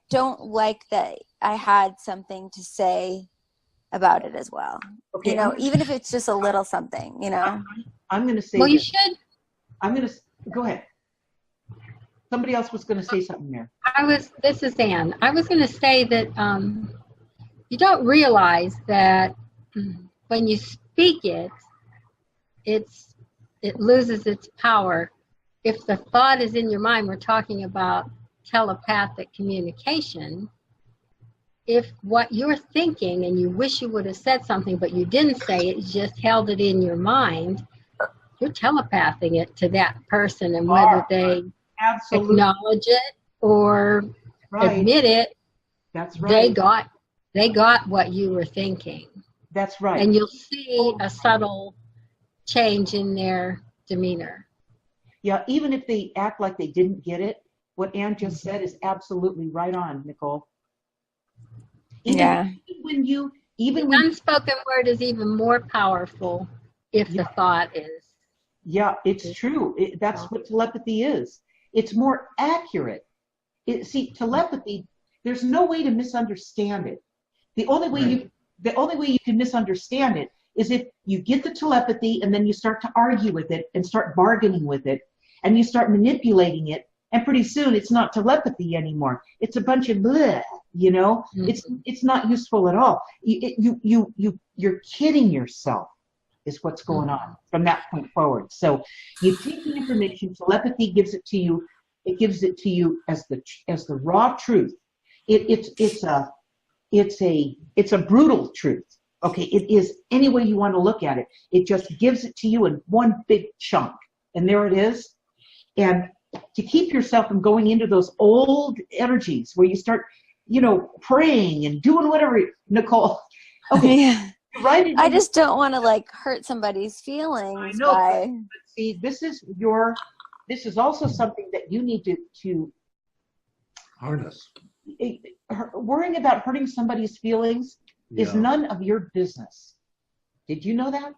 don't like that I had something to say about it as well. Okay. Even if it's just a little something, I'm going to say, well, you should. I'm going to, go ahead. Somebody else was going to say something there. This is Ann. I was going to say that you don't realize that when you speak it, it loses its power. If the thought is in your mind, we're talking about telepathic communication. If what you're thinking and you wish you would have said something but you didn't say it, you just held it in your mind, you're telepathing it to that person, and whether they acknowledge it or admit it, that's right. They got what you were thinking. That's right. And you'll see a subtle change in their demeanor. Yeah, even if they act like they didn't get it, what Ann just said is absolutely right on, Nicole. Even the unspoken word is even more powerful if the thought is. Yeah, it's true. That's what telepathy is. It's more accurate. Telepathy There's no way to misunderstand it. The only way you can misunderstand it is if you get the telepathy and then you start to argue with it and start bargaining with it and you start manipulating it, and pretty soon it's not telepathy anymore. It's a bunch of bleh, you know. It's not useful at all. You're kidding yourself is what's going on from that point forward. So you take the information, telepathy gives it to you. It gives it to you as the raw truth. It's a brutal truth. Okay, it is any way you want to look at it. It just gives it to you in one big chunk, and there it is. And to keep yourself from going into those old energies where you start, you know, praying and doing whatever, Nicole. Okay, Yeah. right. I just don't want to like hurt somebody's feelings. I know. By... But see, this is also something that you need to harness. Worrying about hurting somebody's feelings is none of your business. Did you know that?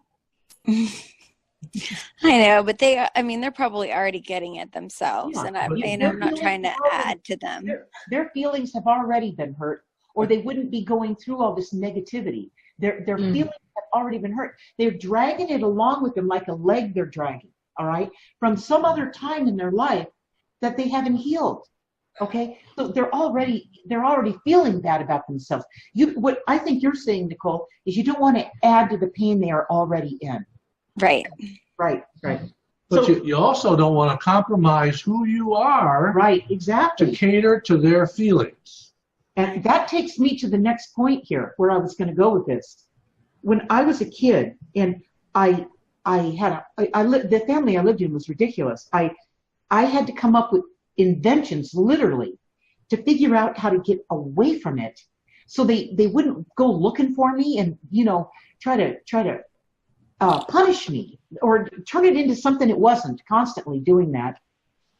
I know, but they're probably already getting it themselves, and I'm not trying to add to them. Their feelings have already been hurt, or they wouldn't be going through all this negativity. Their feelings have already been hurt. They're dragging it along with them like a leg they're dragging, all right, from some other time in their life that they haven't healed. Okay, so they're already feeling bad about themselves. What I think you're saying, Nicole, is you don't want to add to the pain they are already in. Right. But So, you also don't want to compromise who you are. Right, exactly. To cater to their feelings. And that takes me to the next point here, where I was going to go with this. When I was a kid, and the family I lived in was ridiculous. I had to come up with inventions, literally, to figure out how to get away from it, so they wouldn't go looking for me and, you know, try to punish me or turn it into something it wasn't, constantly doing that,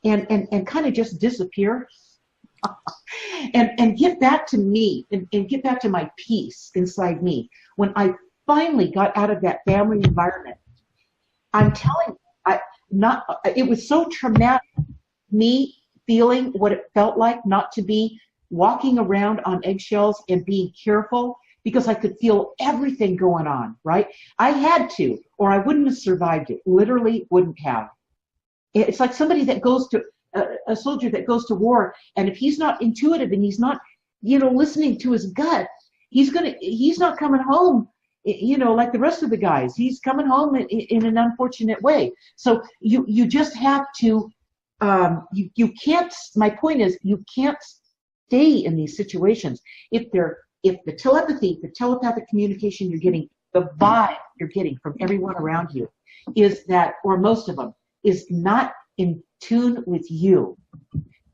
and kind of just disappear and get back to me and get back to my peace inside me. When I finally got out of that family environment, I'm telling you, it was so traumatic, me feeling what it felt like not to be walking around on eggshells and being careful, because I could feel everything going on, right? I had to, or I wouldn't have survived it. Literally wouldn't have. It's like somebody that goes to, a soldier that goes to war, and if he's not intuitive and he's not, you know, listening to his gut, he's not coming home, you know, like the rest of the guys. He's coming home in an unfortunate way. So you just have to, you can't, my point is, you can't stay in these situations. If the telepathy, the telepathic communication you're getting, the vibe you're getting from everyone around you is that, or most of them, is not in tune with you,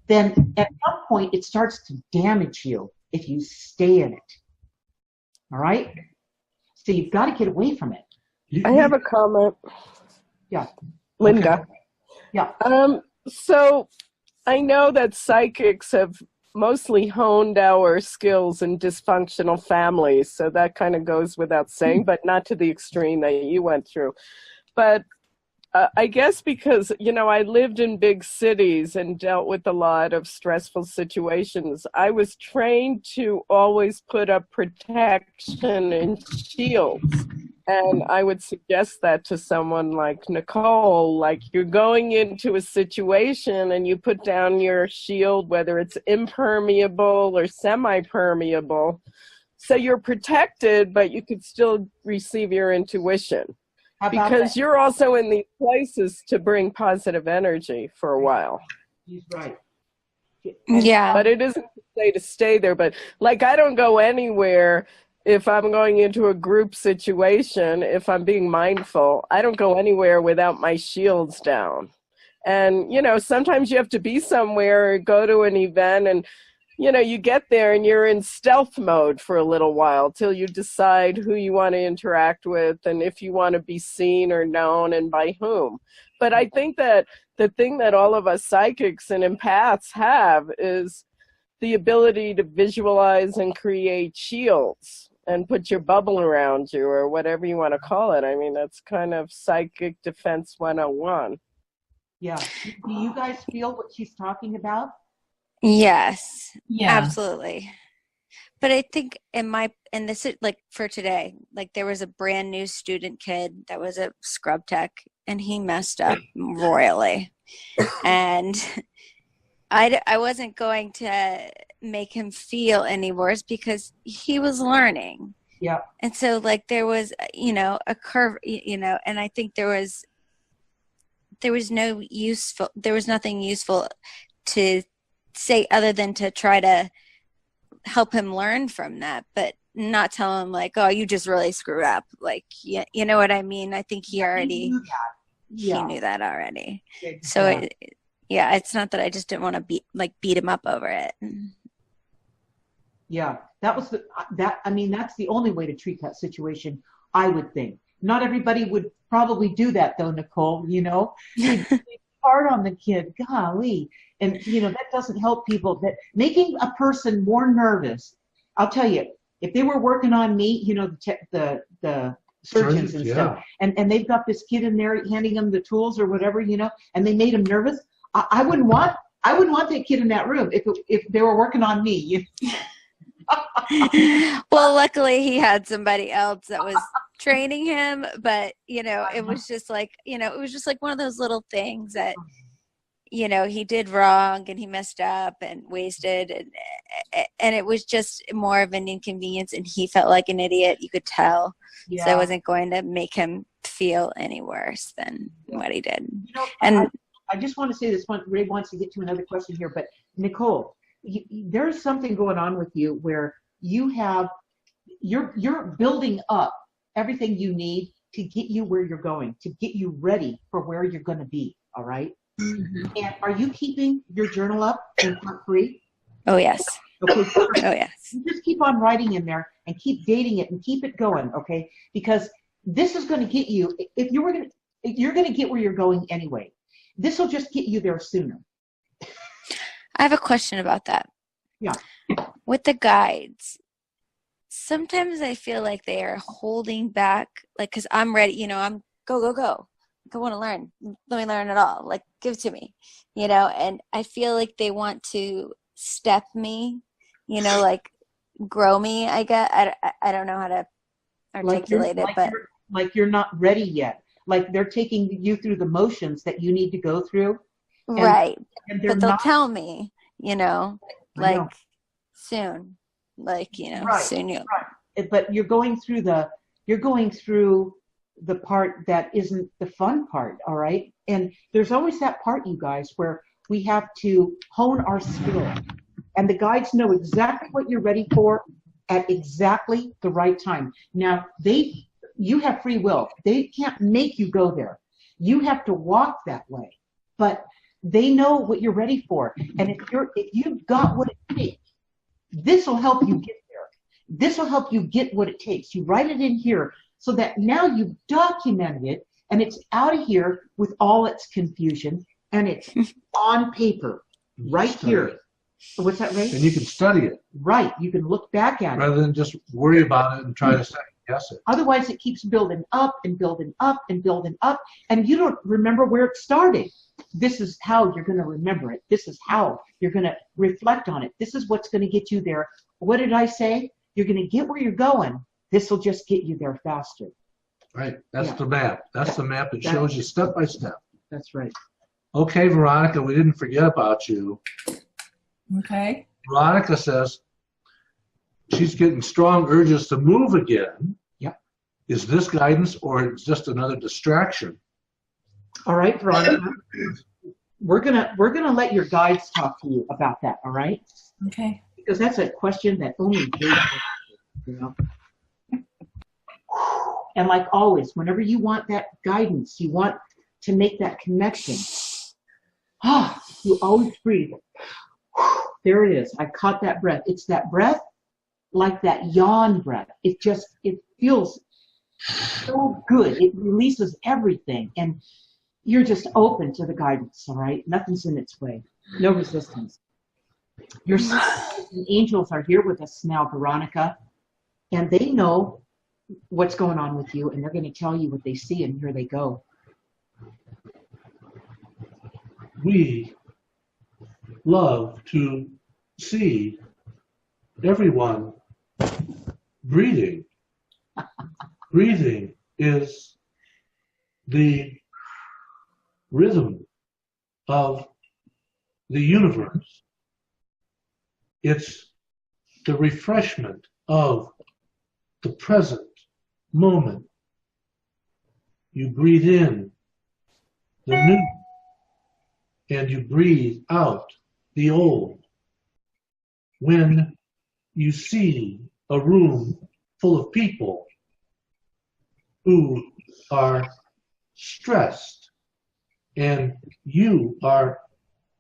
then at some point it starts to damage you if you stay in it. All right? So you've got to get away from it. I have a comment. Yeah. Linda. Okay. Yeah. So I know that psychics have mostly honed our skills in dysfunctional families, so that kind of goes without saying, but not to the extreme that you went through. But I guess because, you know, I lived in big cities and dealt with a lot of stressful situations, I was trained to always put up protection and shields. And I would suggest that to someone like Nicole, like you're going into a situation and you put down your shield, whether it's impermeable or semi-permeable, so you're protected, but you could still receive your intuition. Because you're also in these places to bring positive energy for a while. He's right. Yeah. But it isn't to say to stay there. But like, I don't go anywhere if I'm going into a group situation, if I'm being mindful. I don't go anywhere without my shields down. And, you know, sometimes you have to be somewhere, go to an event, and, you know, you get there and you're in stealth mode for a little while till you decide who you want to interact with and if you want to be seen or known and by whom. But I think that the thing that all of us psychics and empaths have is the ability to visualize and create shields and put your bubble around you, or whatever you want to call it. I mean, that's kind of psychic defense 101. Yeah. Do you guys feel what she's talking about? Yes, Yeah. absolutely. But I think in this, like for today, like there was a brand new student kid that was a scrub tech, and he messed up royally. And I wasn't going to make him feel any worse because he was learning. Yeah. And so like there was, a curve, and I think there was nothing useful to say other than to try to help him learn from that, but not tell him like, oh, you just really screwed up. Like, you know what I mean? I think he already knew that already. Exactly. So it's not that I just didn't want to beat him up over it. Yeah, that's the only way to treat that situation, I would think. Not everybody would probably do that though, Nicole, It's hard on the kid, golly. And, that doesn't help people. That making a person more nervous, I'll tell you, if they were working on me, the surgeons and stuff, and they've got this kid in there handing them the tools or whatever, and they made him nervous, I wouldn't want that kid in that room if they were working on me. Well, luckily he had somebody else that was training him, but it was just like one of those little things that he did wrong and he messed up and wasted, and it was just more of an inconvenience, and he felt like an idiot, you could tell. So I wasn't going to make him feel any worse than what he did. And I just want to say this one. Ray wants to get to another question here, but Nicole, there's something going on with you where you're building up everything you need to get you where you're going, to get you ready for where you're going to be. All right. Mm-hmm. And are you keeping your journal up in part 3? Oh yes. Okay. Oh yes. You just keep on writing in there and keep dating it and keep it going. Okay. Because this is going to get you. If you're going to get where you're going anyway. This will just get you there sooner. I have a question about that. Yeah. With the guides, sometimes I feel like they are holding back, like, because I'm ready, I'm go. I want to learn. Let me learn it all. Like, give it to me, and I feel like they want to step me, like grow me, I guess. I don't know how to articulate it, but like you're not ready yet. Like they're taking you through the motions that you need to go through. Right. And but they'll tell me, like soon, like, right, soon you. Right. But you're going through the part that isn't the fun part. All right. And there's always that part, you guys, where we have to hone our skill, and the guides know exactly what you're ready for at exactly the right time. Now you have free will. They can't make you go there. You have to walk that way, but they know what you're ready for. And if you've got what it takes, this will help you get there. This will help you get what it takes. You write it in here so that now you've documented it and it's out of here with all its confusion, and it's on paper right here. What's that, Ray? And you can study it. Right. You can look back at it. Rather than just worry about it and try to second guess it. Otherwise, it keeps building up and building up and building up, and you don't remember where it started. This is how you're going to remember it. This is how you're going to reflect on it. This is what's going to get you there. What did I say? You're going to get where you're going. This will just get you there faster. Right. That's the map. That's the map that shows you step by step. That's right. Okay, Veronica, we didn't forget about you. Okay. Veronica says she's getting strong urges to move again. Yep. Is this guidance or it's just another distraction? All right, Veronica. We're gonna let your guides talk to you about that. All right. Okay. Because that's a question that only they know. And like always, whenever you want that guidance, you want to make that connection. You always breathe. There it is. I caught that breath. It's that breath, like that yawn breath. It feels so good. It releases everything. And you're just open to the guidance, all right? Nothing's in its way. No resistance. Your angels are here with us now, Veronica. And they know what's going on with you, and they're going to tell you what they see, and here they go. We love to see everyone breathing. Breathing is the rhythm of the universe. It's the refreshment of the present moment. You breathe in the new, and you breathe out the old. When you see a room full of people who are stressed and you are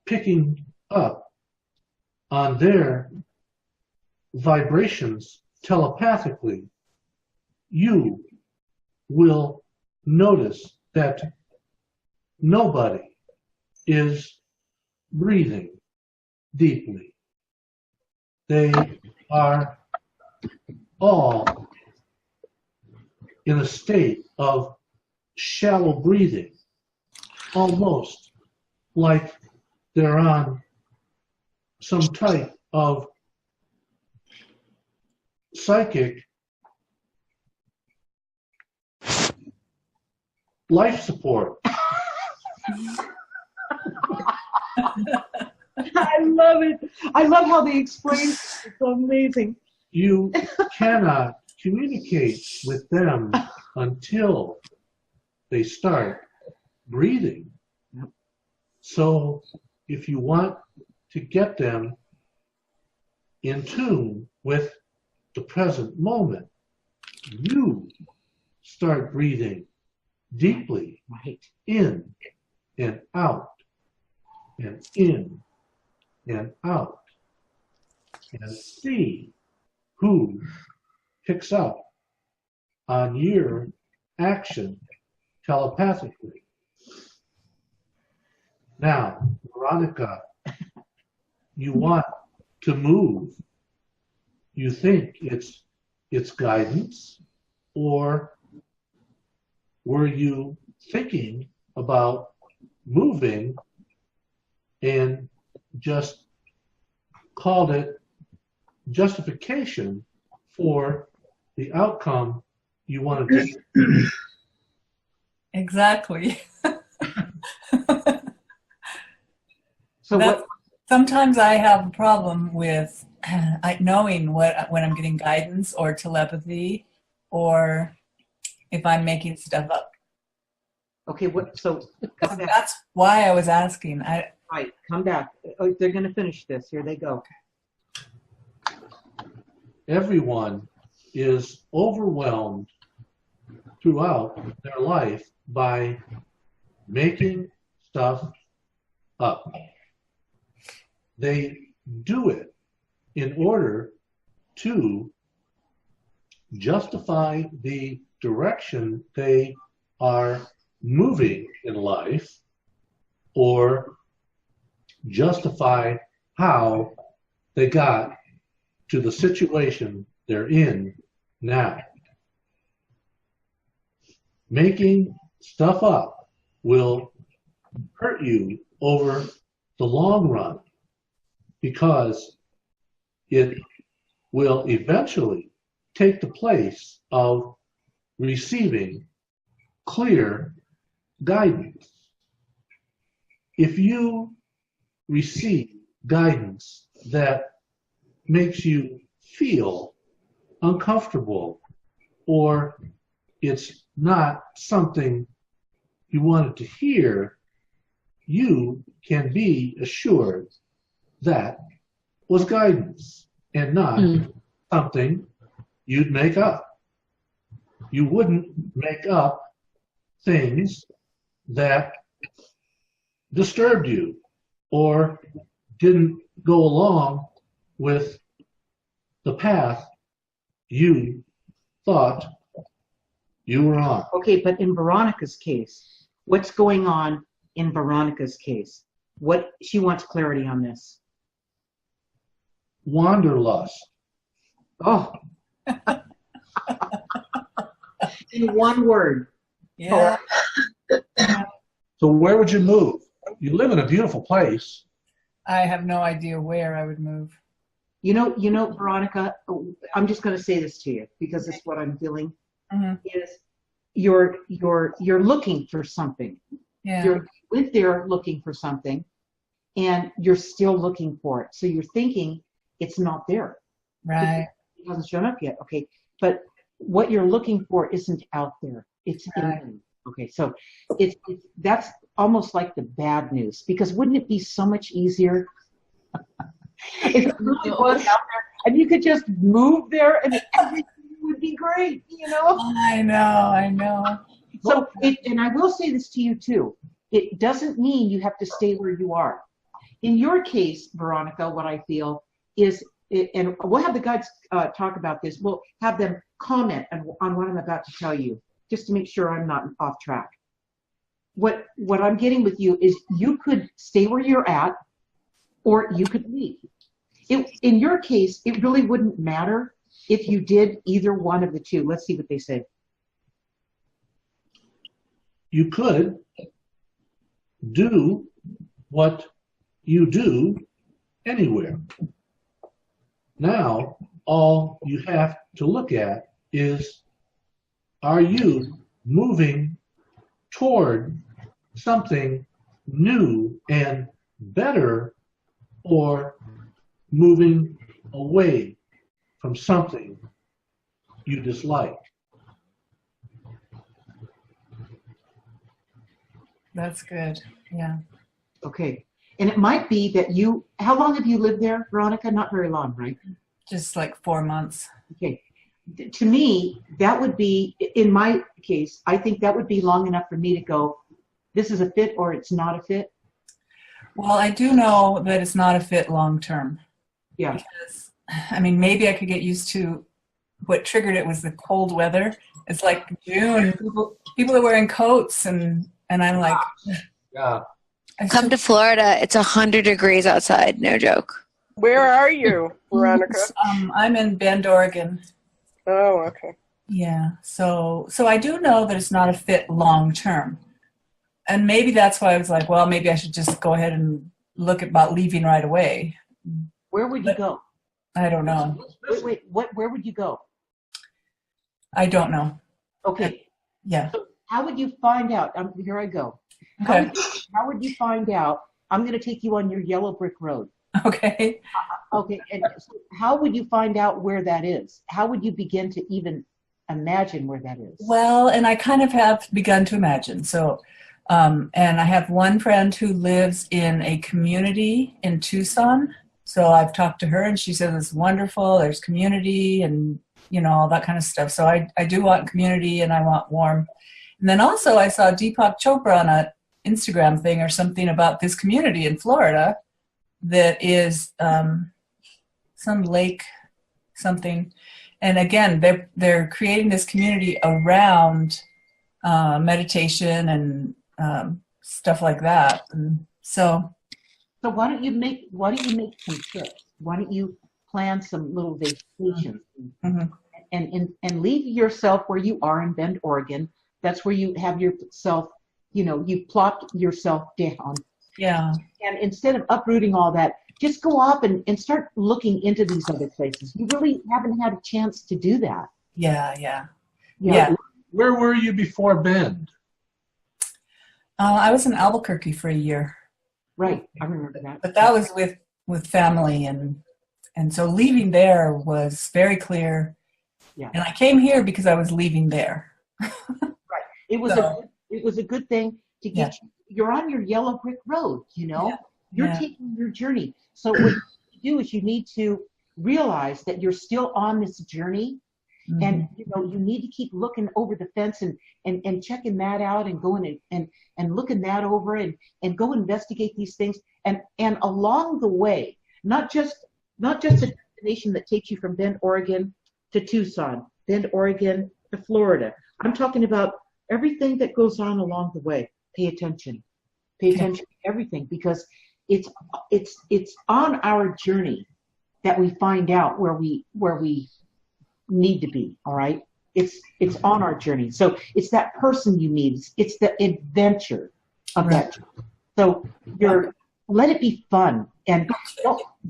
picking up on their vibrations telepathically, you will notice that nobody is breathing deeply. They are all in a state of shallow breathing, almost like they're on some type of psychic life support. I love it. I love how they explain it. It's so amazing. You cannot communicate with them until they start breathing. So if you want to get them in tune with the present moment, you start breathing deeply, in and out, and in and out, and see who picks up on your action telepathically. Now, Veronica, you want to move. You think it's guidance, or were you thinking about moving and just called it justification for the outcome you wanted to see? Exactly. So what? Sometimes I have a problem with knowing when I'm getting guidance or telepathy, or if I'm making stuff up. Okay, what? So come back. That's why I was asking. Right, come back. Oh, they're going to finish this. Here they go. Everyone is overwhelmed throughout their life by making stuff up. They do it in order to justify the direction they are moving in life, or justify how they got to the situation they're in now. Making stuff up will hurt you over the long run, because it will eventually take the place of receiving clear guidance. If you receive guidance that makes you feel uncomfortable, or it's not something you wanted to hear, you can be assured that was guidance and not something you'd make up. You wouldn't make up things that disturbed you or didn't go along with the path you thought you were on. Okay, but in Veronica's case, what's going on in Veronica's case? What she wants clarity on this. Wanderlust. Oh. In one word. Yeah. So where would you move? You live in a beautiful place. I have no idea where I would move. You know, Veronica, I'm just going to say this to you because it's what I'm feeling. Mhm. Is you're looking for something. Yeah. You went there looking for something, and you're still looking for it. So you're thinking it's not there. Right. It hasn't shown up yet. Okay, but what you're looking for isn't out there. It's in you. Okay, so it's that's almost like the bad news, because wouldn't it be so much easier if it really was out there and you could just move there and everything would be great, you know? I know. So, and I will say this to you too, it doesn't mean you have to stay where you are. In your case, Veronica, what I feel is, and we'll have the guides talk about this, we'll have them comment on what I'm about to tell you, just to make sure I'm not off track. What I'm getting with you is you could stay where you're at, or you could leave. In your case, it really wouldn't matter if you did either one of the two. Let's see what they say. You could do what you do anywhere. Now, all you have to look at is, are you moving toward something new and better, or moving away from something you dislike? That's good. Yeah. Okay. And it might be that how long have you lived there, Veronica? Not very long, right? Just like 4 months. Okay. To me, that would be, in my case, I think that would be long enough for me to go, this is a fit or it's not a fit. Well, I do know that it's not a fit long term. Yeah. Because, I mean, maybe I could get used to what triggered it was the cold weather. It's like June. People are wearing coats, and I'm like, Yeah. Come to Florida. It's 100 degrees outside. No joke. Where are you, Veronica? I'm in Bend, Oregon. Oh, okay. Yeah. So I do know that it's not a fit long term. And maybe that's why I was like, well, maybe I should just go ahead and look about leaving right away. Where would you go? I don't know. Wait, where would you go? I don't know. Okay. Yeah. So how would you find out? Here I go. Okay. How would you find out? I'm going to take you on your yellow brick road. Okay. Okay. And so how would you find out where that is? How would you begin to even imagine where that is? Well, and I kind of have begun to imagine. So, and I have one friend who lives in a community in Tucson. So I've talked to her, and she says it's wonderful. There's community and, all that kind of stuff. So I do want community, and I want warm. And then also I saw Deepak Chopra on an Instagram thing or something about this community in Florida that is some lake something. And again, they're creating this community around meditation and stuff like that. And so why don't you make some trips? Why don't you plan some little vacations and leave yourself where you are in Bend, Oregon? That's where you have yourself, you plopped yourself down. Yeah. And instead of uprooting all that, just go up and start looking into these other places. You really haven't had a chance to do that. Yeah. Where were you before Bend? I was in Albuquerque for a year. Right, I remember that. But that was with family, and so leaving there was very clear. Yeah. And I came here because I was leaving there. Right. It was a good thing to get you. You're on your yellow brick road, You're taking your journey. So what you do is you need to realize that you're still on this journey. Mm-hmm. And you need to keep looking over the fence and checking that out and going and looking that over and go investigate these things. And along the way, not just a destination that takes you from Bend, Oregon to Tucson, Bend, Oregon to Florida. I'm talking about everything that goes on along the way. Pay attention. Pay attention to everything, because it's on our journey that we find out where we need to be. All right. It's on our journey. So it's that person you meet. It's the adventure of that journey. So let it be fun. And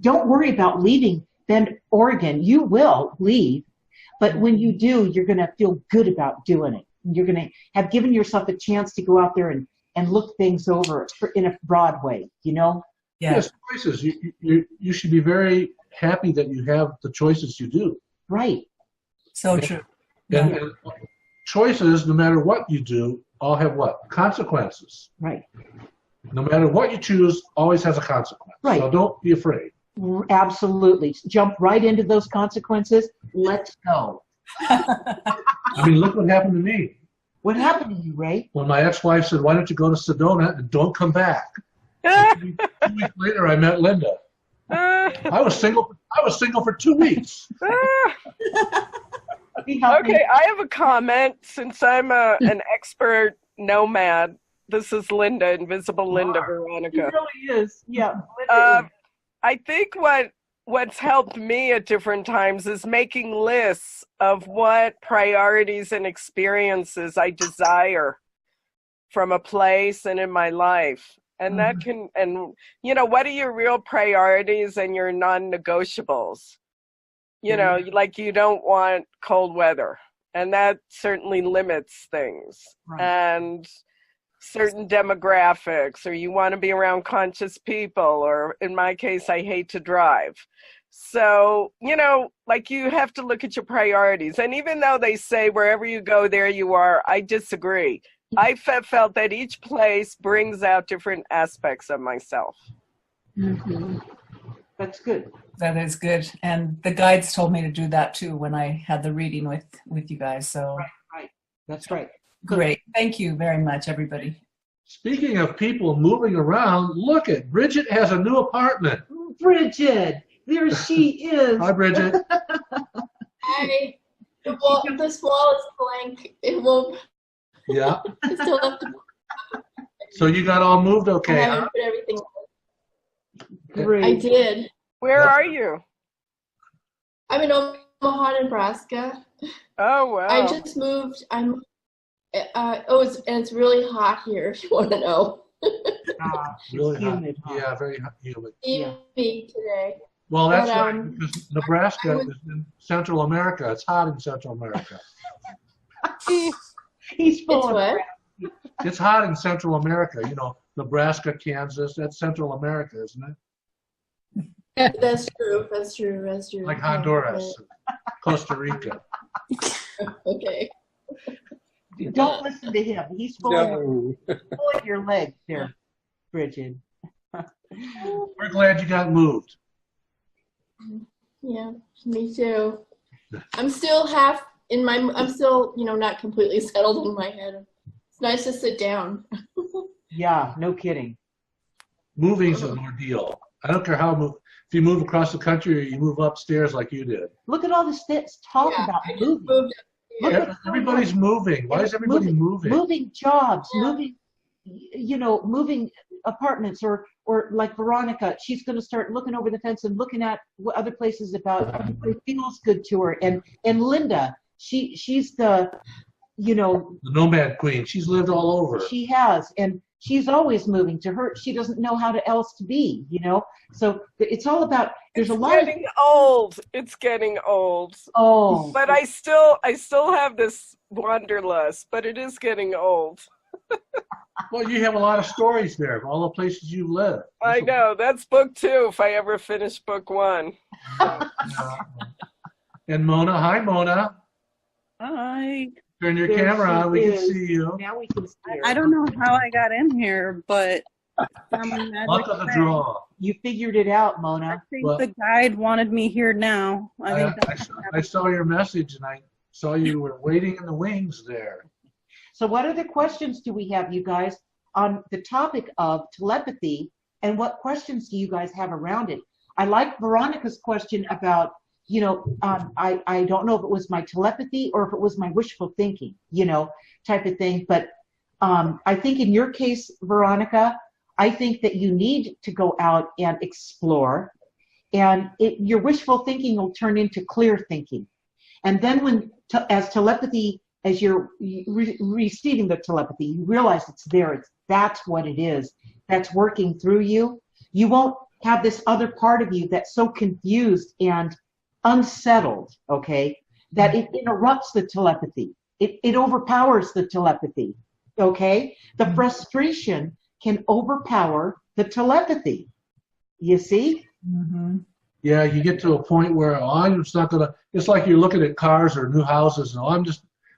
don't worry about leaving Bend, Oregon. You will leave, but when you do, you're going to feel good about doing it. You're going to have given yourself a chance to go out there and look things over in a broad way, you know? Yeah. Yes, choices. You should be very happy that you have the choices you do. Right. So true. And choices, no matter what you do, all have what? Consequences. Right. No matter what you choose, always has a consequence. Right. So don't be afraid. Absolutely. Jump right into those consequences. Let's go. I mean, look what happened to me. What happened to you, Ray? When my ex-wife said, "Why don't you go to Sedona and don't come back?" 2 weeks later, I met Linda. I was single for 2 weeks. Okay, I have a comment since I'm an expert nomad. This is Linda, Invisible Linda Veronica. It really is. Yeah. I think what's helped me at different times is making lists of what priorities and experiences I desire from a place and in my life. And that can, and you know, what are your real priorities and your non-negotiables? You know, like you don't want cold weather, and that certainly limits things. Right. And certain demographics, or you want to be around conscious people, or in my case, I hate to drive. So, you know, like you have to look at your priorities. And even though they say wherever you go, there you are, I disagree. I felt that each place brings out different aspects of myself. Mm-hmm. That's good. That is good. And the guides told me to do that too when I had the reading with you guys. So Right. That's right. great. Thank you very much, everybody. Speaking of people moving around, look at Bridget has a new apartment. Bridget, there she is. Hi, Bridget. Hi. Well, this wall is blank. It won't. Yeah. I still have to. So you got all moved I okay, huh? haven't put everything. Great. I did. Where are you? I'm in Omaha, Nebraska. Oh, wow. I just moved. It's really hot here. If you want to know. Really hot. Humid, huh? Yeah, very humid. Evening today. Well, that's But, right, because Nebraska is in Central America. It's hot in Central America. He's It's full of what? crap. It's hot in Central America. You know, Nebraska, Kansas, that's Central America, isn't it? That's true. That's true. That's true. Like Honduras, Costa Rica. Okay. Don't listen to him. He's full of your legs there, Bridget. We're glad you got moved. Yeah, me too. I'm still I'm still, not completely settled in my head. It's nice to sit down. Yeah, no kidding. Moving's an ordeal. I don't care how if you move across the country or you move upstairs like you did. Look at all this talk about I just moving. moved Look at Everybody's moving. Why is everybody moving? Moving jobs, Yeah. moving apartments, or like Veronica, she's going to start looking over the fence and looking at what other places about it feels good to her. And Linda, she's the The nomad queen. She's lived all over. she has, and she's always moving. To her, she doesn't know how else to be, So it's all about. There's a lot of. Getting old. It's getting old. Oh. But I still have this wanderlust, but it is getting old. Well, you have a lot of stories there of all the places you live. I know. That's book 2 if I ever finish book 1. And Mona, hi Mona. Hi. Turn your There camera she on. We can is. see you. Now we can see her. I don't know how I got in here, but some magic Luck of the way. draw. You figured it out, I Mona. think Well- the guide wanted me here now. I saw your message and I saw you were waiting in the wings there. So what other questions do we have, you guys, on the topic of telepathy, and what questions do you guys have around it? I like Veronica's question about, I don't know if it was my telepathy or if it was my wishful thinking, type of thing. But I think in your case, Veronica, I think that you need to go out and explore, and your wishful thinking will turn into clear thinking. And then as you're receiving the telepathy, you realize it's there. That's what it is. That's working through you. You won't have this other part of you that's so confused and unsettled, okay, that it interrupts the telepathy. It overpowers the telepathy, okay? The frustration can overpower the telepathy. You see? Mm-hmm. Yeah, you get to a point where, oh, I'm just not going to, it's like you're looking at cars or new houses, and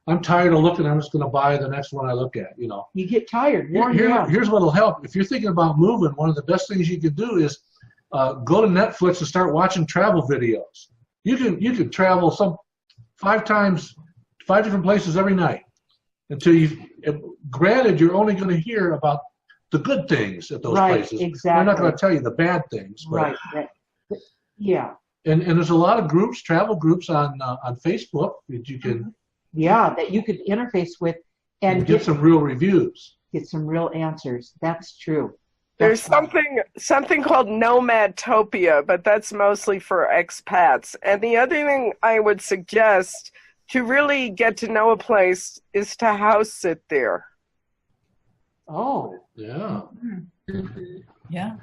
I'm tired of looking, I'm just going to buy the next one I look at, you know. You get tired. Here's what'll help. If you're thinking about moving, one of the best things you can do is go to Netflix and start watching travel videos. You can travel 5 different places every night until granted, you're only going to hear about the good things at those places. Exactly. I'm not going to tell you the bad things. But, right. Yeah. And there's a lot of groups, travel groups on Facebook that you can. Yeah, that you could interface with and get some real reviews. Get some real answers. That's true. There's something called Nomadtopia, but that's mostly for expats. And the other thing I would suggest to really get to know a place is to house sit there. Oh. Yeah. Mm-hmm. Yeah.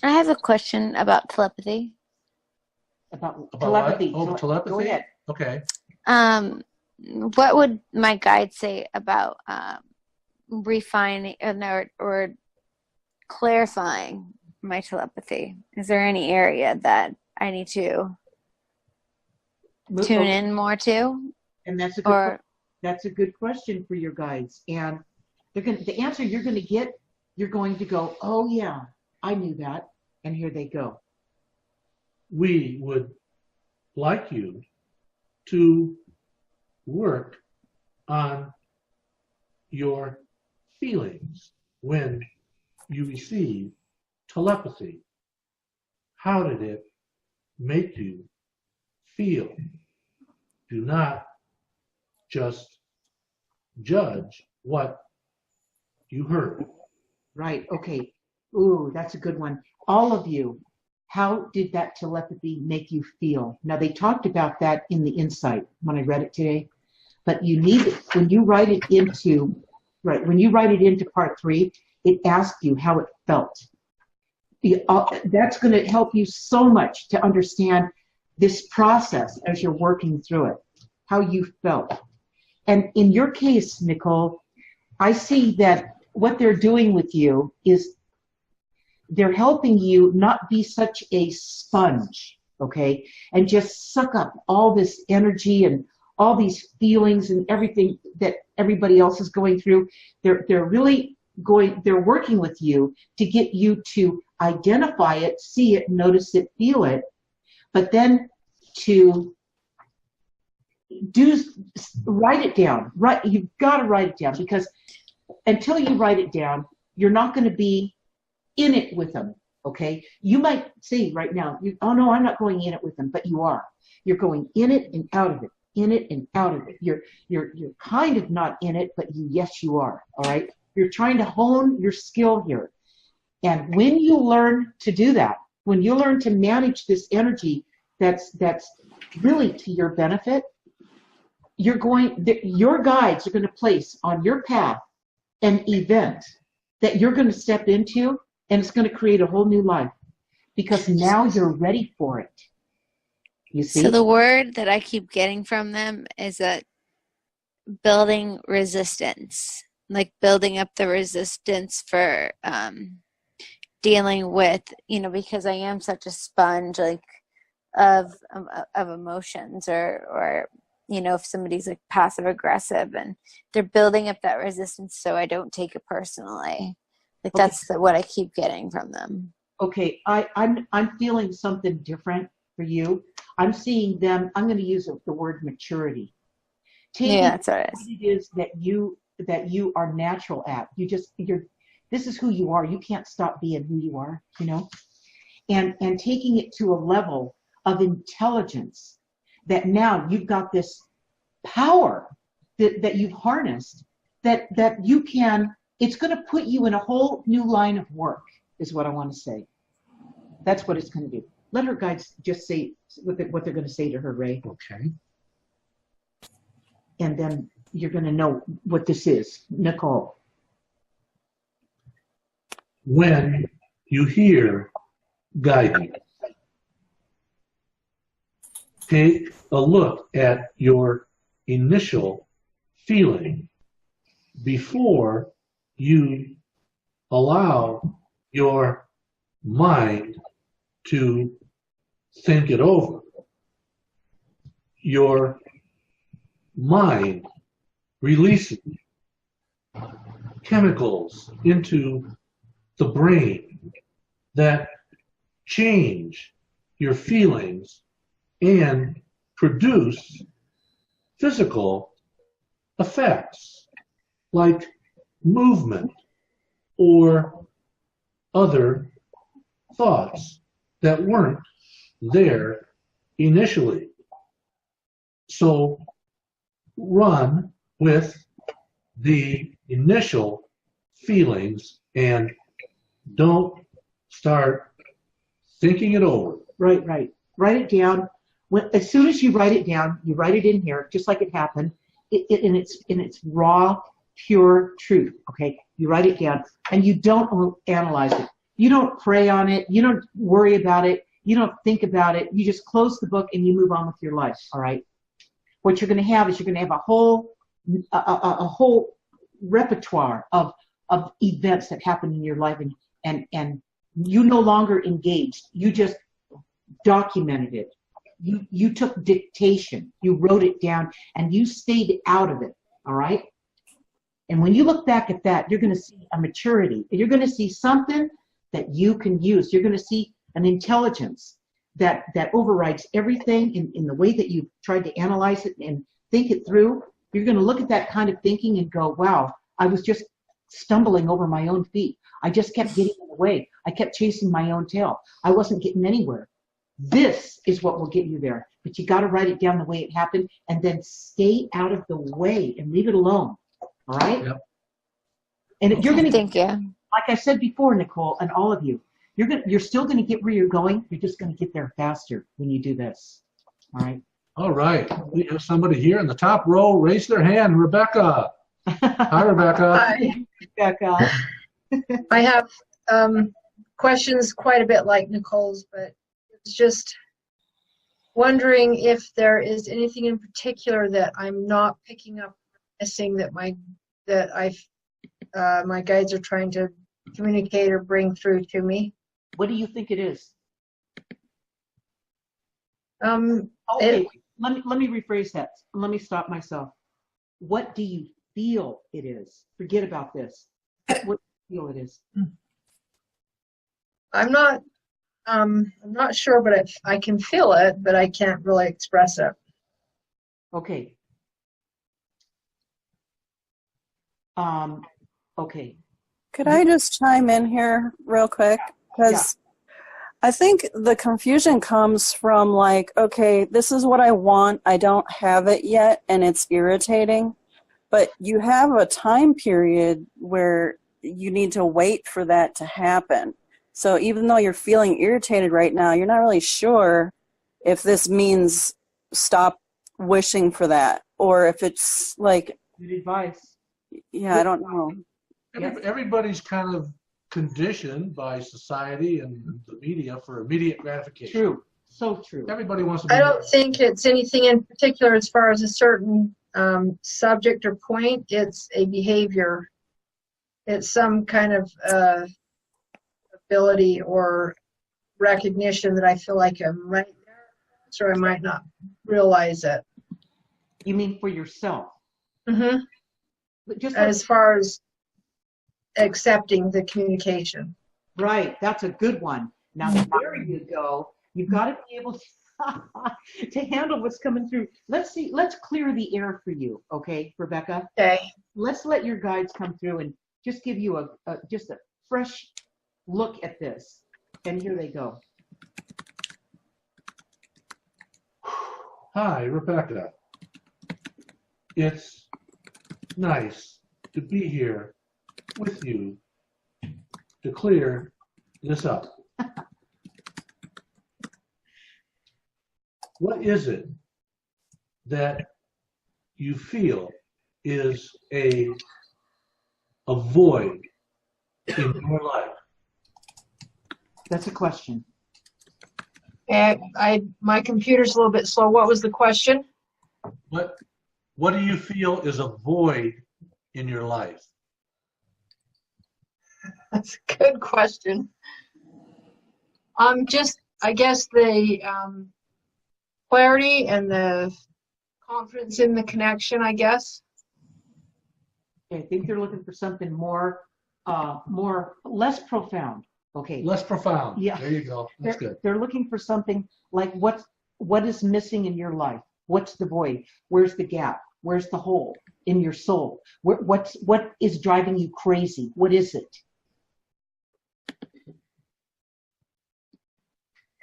I have a question about telepathy. About telepathy. Oh, telepathy? Go ahead. Okay. What would my guide say about refining or clarifying my telepathy? Is there any area that I need to tune in more to? And that's a good question for your guides. And the answer you're going to get, you're going to go, oh yeah, I knew that. And here they go. We would like you to work on your feelings when you receive telepathy. How did it make you feel? Do not just judge what you heard. Right. Okay. Ooh, that's a good one. All of you, how did that telepathy make you feel? Now, they talked about that in the insight when I read it today, but you need, when you write it into part 3, it asks you how it felt. That's going to help you so much to understand this process as you're working through it, how you felt. And in your case, Nicole, I see that what they're doing with you is they're helping you not be such a sponge, okay, and just suck up all this energy and all these feelings and everything that everybody else is going through. They're working with you to get you to identify it, see it, notice it, feel it, but then to write it down. You've got to write it down, because until you write it down, you're not going to be in it with them, okay? You might say right now, oh no, I'm not going in it with them, but you are. You're going in it and out of it, in it and out of it. You're kind of not in it, but yes, you are, all right? You're trying to hone your skill here. And when you learn to do that, when you learn to manage this energy that's really to your benefit, your guides are going to place on your path an event that you're going to step into, and it's going to create a whole new life, because now you're ready for it. You see? So the word that I keep getting from them is that building resistance, like building up the resistance for dealing with, because I am such a sponge, like of emotions, or if somebody's like passive aggressive, and they're building up that resistance so I don't take it personally. Like that's what I keep getting from them. Okay, I'm feeling something different for you. I'm seeing them. I'm going to use the word maturity. That's what it is that you are natural at. This is who you are. You can't stop being who you are. And taking it to a level of intelligence that now you've got this power that you've harnessed that you can. It's going to put you in a whole new line of work, is what I want to say. That's what it's going to do. Let her guides just say what they're going to say to her, Ray. Okay. And then you're going to know what this is. Nicole. when you hear guidance. Take a look at your initial feeling before you allow your mind to think it over. Your mind releases chemicals into the brain that change your feelings and produce physical effects like movement or other thoughts that weren't there initially. So run with the initial feelings and don't start thinking it over. Right. Write it down. As soon as you write it down, you write it in here, just like it happened, in its raw, pure truth. Okay, you write it down, and you don't analyze it. You don't pray on it. You don't worry about it. You don't think about it. You just close the book and you move on with your life. All right. What you're going to have is you're going to have a whole repertoire of events that happen in your life, and you no longer engaged. You just documented it. You took dictation. You wrote it down, and you stayed out of it. All right. And when you look back at that, you're going to see a maturity. You're going to see something that you can use. You're going to see an intelligence that overrides everything in the way that you tried to analyze it and think it through. You're going to look at that kind of thinking and go, wow, I was just stumbling over my own feet. I just kept getting in the way. I kept chasing my own tail. I wasn't getting anywhere. This is what will get you there. But you got to write it down the way it happened and then stay out of the way and leave it alone. All right? Yep. And you're going to, Thank you. like I said before, Nicole, and all of you, you're still going to get where you're going. You're just going to get there faster when you do this. All right? All right. We have somebody here in the top row. Raise their hand. Rebecca. Hi, Rebecca. Hi. Becca. I have questions quite a bit like Nicole's, but it's just wondering if there is anything in particular that I'm not picking up, missing, that my guides are trying to communicate or bring through to me. What do you think it is? Okay, let me rephrase that. Let me stop myself. What do you feel it is? Forget about this. What do you feel it is? I'm not sure, but I can feel it, but I can't really express it. Okay. Okay. Could I just chime in here real quick? Because I think the confusion comes from like, okay, this is what I want. I don't have it yet, and it's irritating. But you have a time period where you need to wait for that to happen. So even though you're feeling irritated right now, you're not really sure if this means stop wishing for that, or if it's like, good advice. Yeah, I don't know. Everybody's kind of conditioned by society and the media for immediate gratification. True. So true. Everybody wants to be. I don't think it's anything in particular as far as a certain subject or point. It's a behavior. It's some kind of ability or recognition that I feel like I'm right there, so I might not realize it. You mean for yourself? Mm-hmm. But just as far as accepting the communication. Right, that's a good one. Now there you go. You've got to be able to handle what's coming through. Let's clear the air for you, okay, Rebecca? Okay. Let's let your guides come through and just give you just a fresh look at this. And here they go. Hi, Rebecca. It's nice to be here with you to clear this up. What is it that you feel is a void in your life? That's a question. And my computer's a little bit slow. What was the question? What do you feel is a void in your life? That's a good question. Just, I guess, the clarity and the confidence in the connection, I guess. I think they're looking for something less profound. Okay. Less profound. Yeah. There you go. That's good. They're looking for something like what is missing in your life? What's the void? Where's the gap? Where's the hole in your soul? What is driving you crazy? What is it?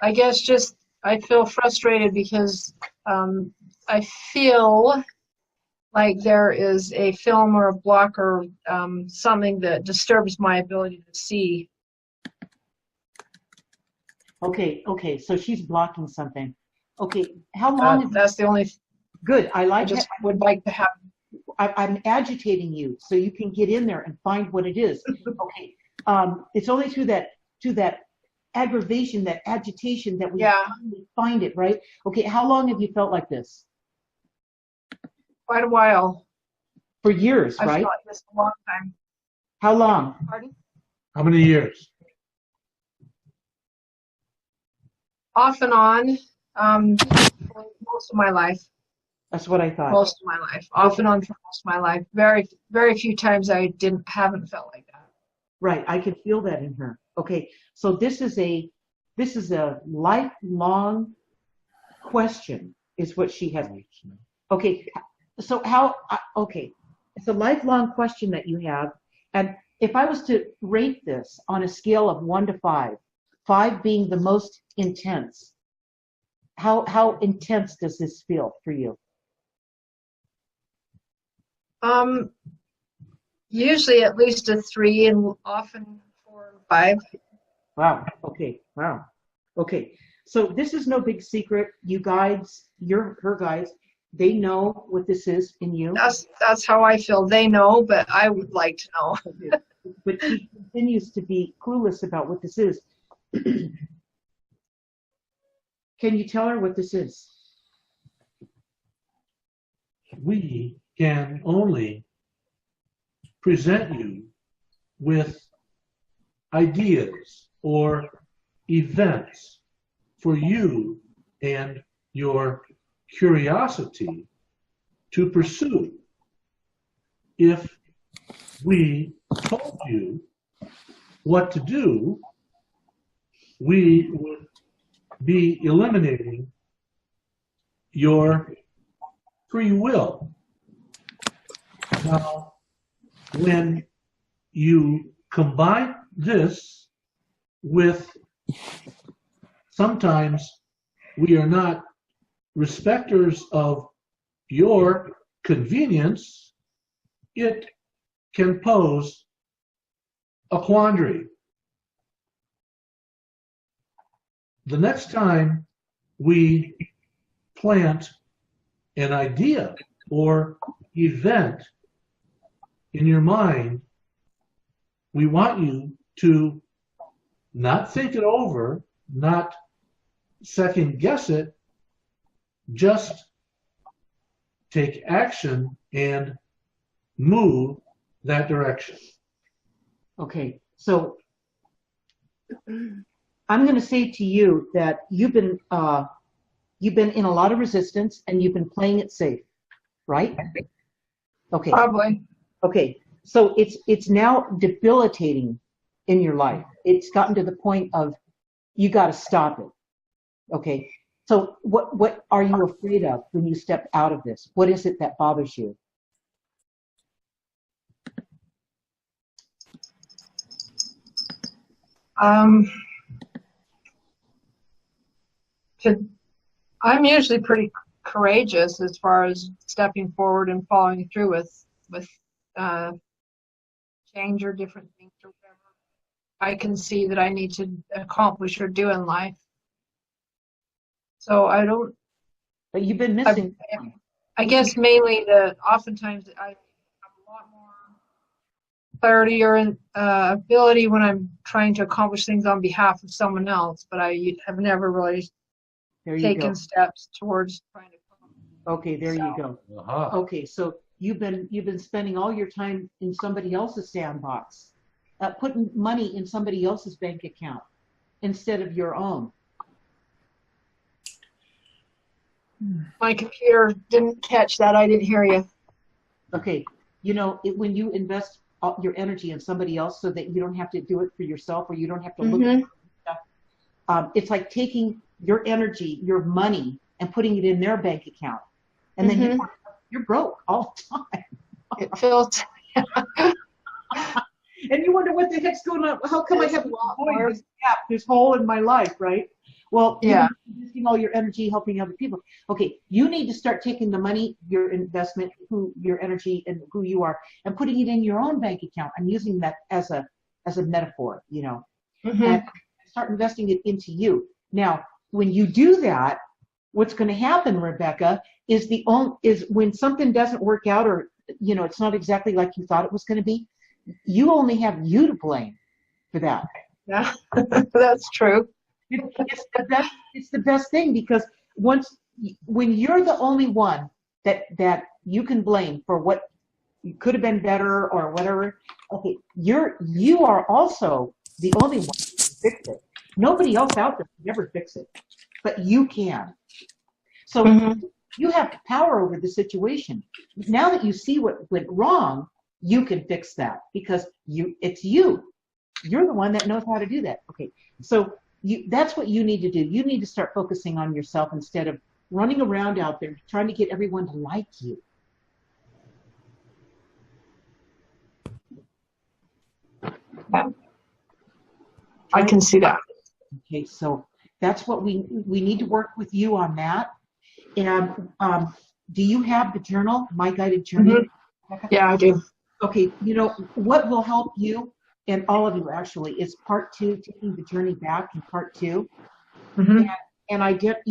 I guess just I feel frustrated because I feel like there is a film or a block or something that disturbs my ability to see. Okay, so she's blocking something. Okay, how long? That's the only. Good, I like just it. Would like to have. I'm agitating you so you can get in there and find what it is. Okay, it's only through that aggravation, that agitation that we finally find it, right? Okay, how long have you felt like this? Quite a while. For years, I right? felt like this a long time. How long? Pardon? How many years? Off and on, for most of my life. That's what I thought. Most of my life, off and on for most of my life. Very, very few times I haven't felt like that. Right, I can feel that in her. Okay, so this is a lifelong question, is what she has. Okay, so it's a lifelong question that you have, and if I was to rate this on a scale of 1 to 5, 5 being the most intense, how intense does this feel for you? Usually at least a 3 and often 4 and 5. Wow. Okay. Wow. Okay. So this is no big secret. You guides, her guides, they know what this is in you. That's how I feel. They know, but I would like to know. But she continues to be clueless about what this is. Can you tell her what this is? We can only present you with ideas or events for you and your curiosity to pursue. If we told you what to do, we would be eliminating your free will. Now, when you combine this with sometimes we are not respecters of your convenience, it can pose a quandary. The next time we plant an idea or event in your mind, we want you to not think it over, not second guess it, just take action and move that direction. Okay, so I'm going to say to you that you've been in a lot of resistance and you've been playing it safe, right? Okay. Probably. Okay, so it's now debilitating in your life. It's gotten to the point of you got to stop it. Okay, so what are you afraid of when you step out of this? What is it that bothers you? I'm usually pretty courageous as far as stepping forward and following through with change or different things or whatever I can see that I need to accomplish or do in life. So I don't. But you've been missing. I guess mainly oftentimes I have a lot more clarity or ability when I'm trying to accomplish things on behalf of someone else, but I have never really taken steps towards trying to. Okay, there you go. Okay, so you've been spending all your time in somebody else's sandbox, putting money in somebody else's bank account instead of your own. My computer didn't catch that. I didn't hear you. Okay, when you invest your energy in somebody else so that you don't have to do it for yourself or you don't have to look at stuff, it's like taking your energy, your money, and putting it in their bank account. And then you're broke all the time. It feels. And you wonder what the heck's going on. How come I have this hole in my life, right? Well, you're investing all your energy helping other people. Okay, you need to start taking the money, your investment, your energy, and who you are, and putting it in your own bank account. I'm using that as a metaphor, and start investing it into you. Now, when you do that, what's going to happen, Rebecca, is when something doesn't work out, or it's not exactly like you thought it was going to be, you only have you to blame for that. Yeah, that's true. It's the best thing, because when you're the only one that you can blame for what could have been better or whatever, okay, you are also the only one who can fix it. Nobody else out there can ever fix it, but you can. So you have power over the situation. Now that you see what went wrong, you can fix that, because it's you. You're the one that knows how to do that. Okay, so that's what you need to do. You need to start focusing on yourself instead of running around out there trying to get everyone to like you. Yeah. I can see that. Okay, so that's what we need to work with you on that. And do you have the journal, My Guided Journey? Yeah, I do. Okay, what will help you, and all of you actually, is part 2, taking the journey back in part 2. And I get,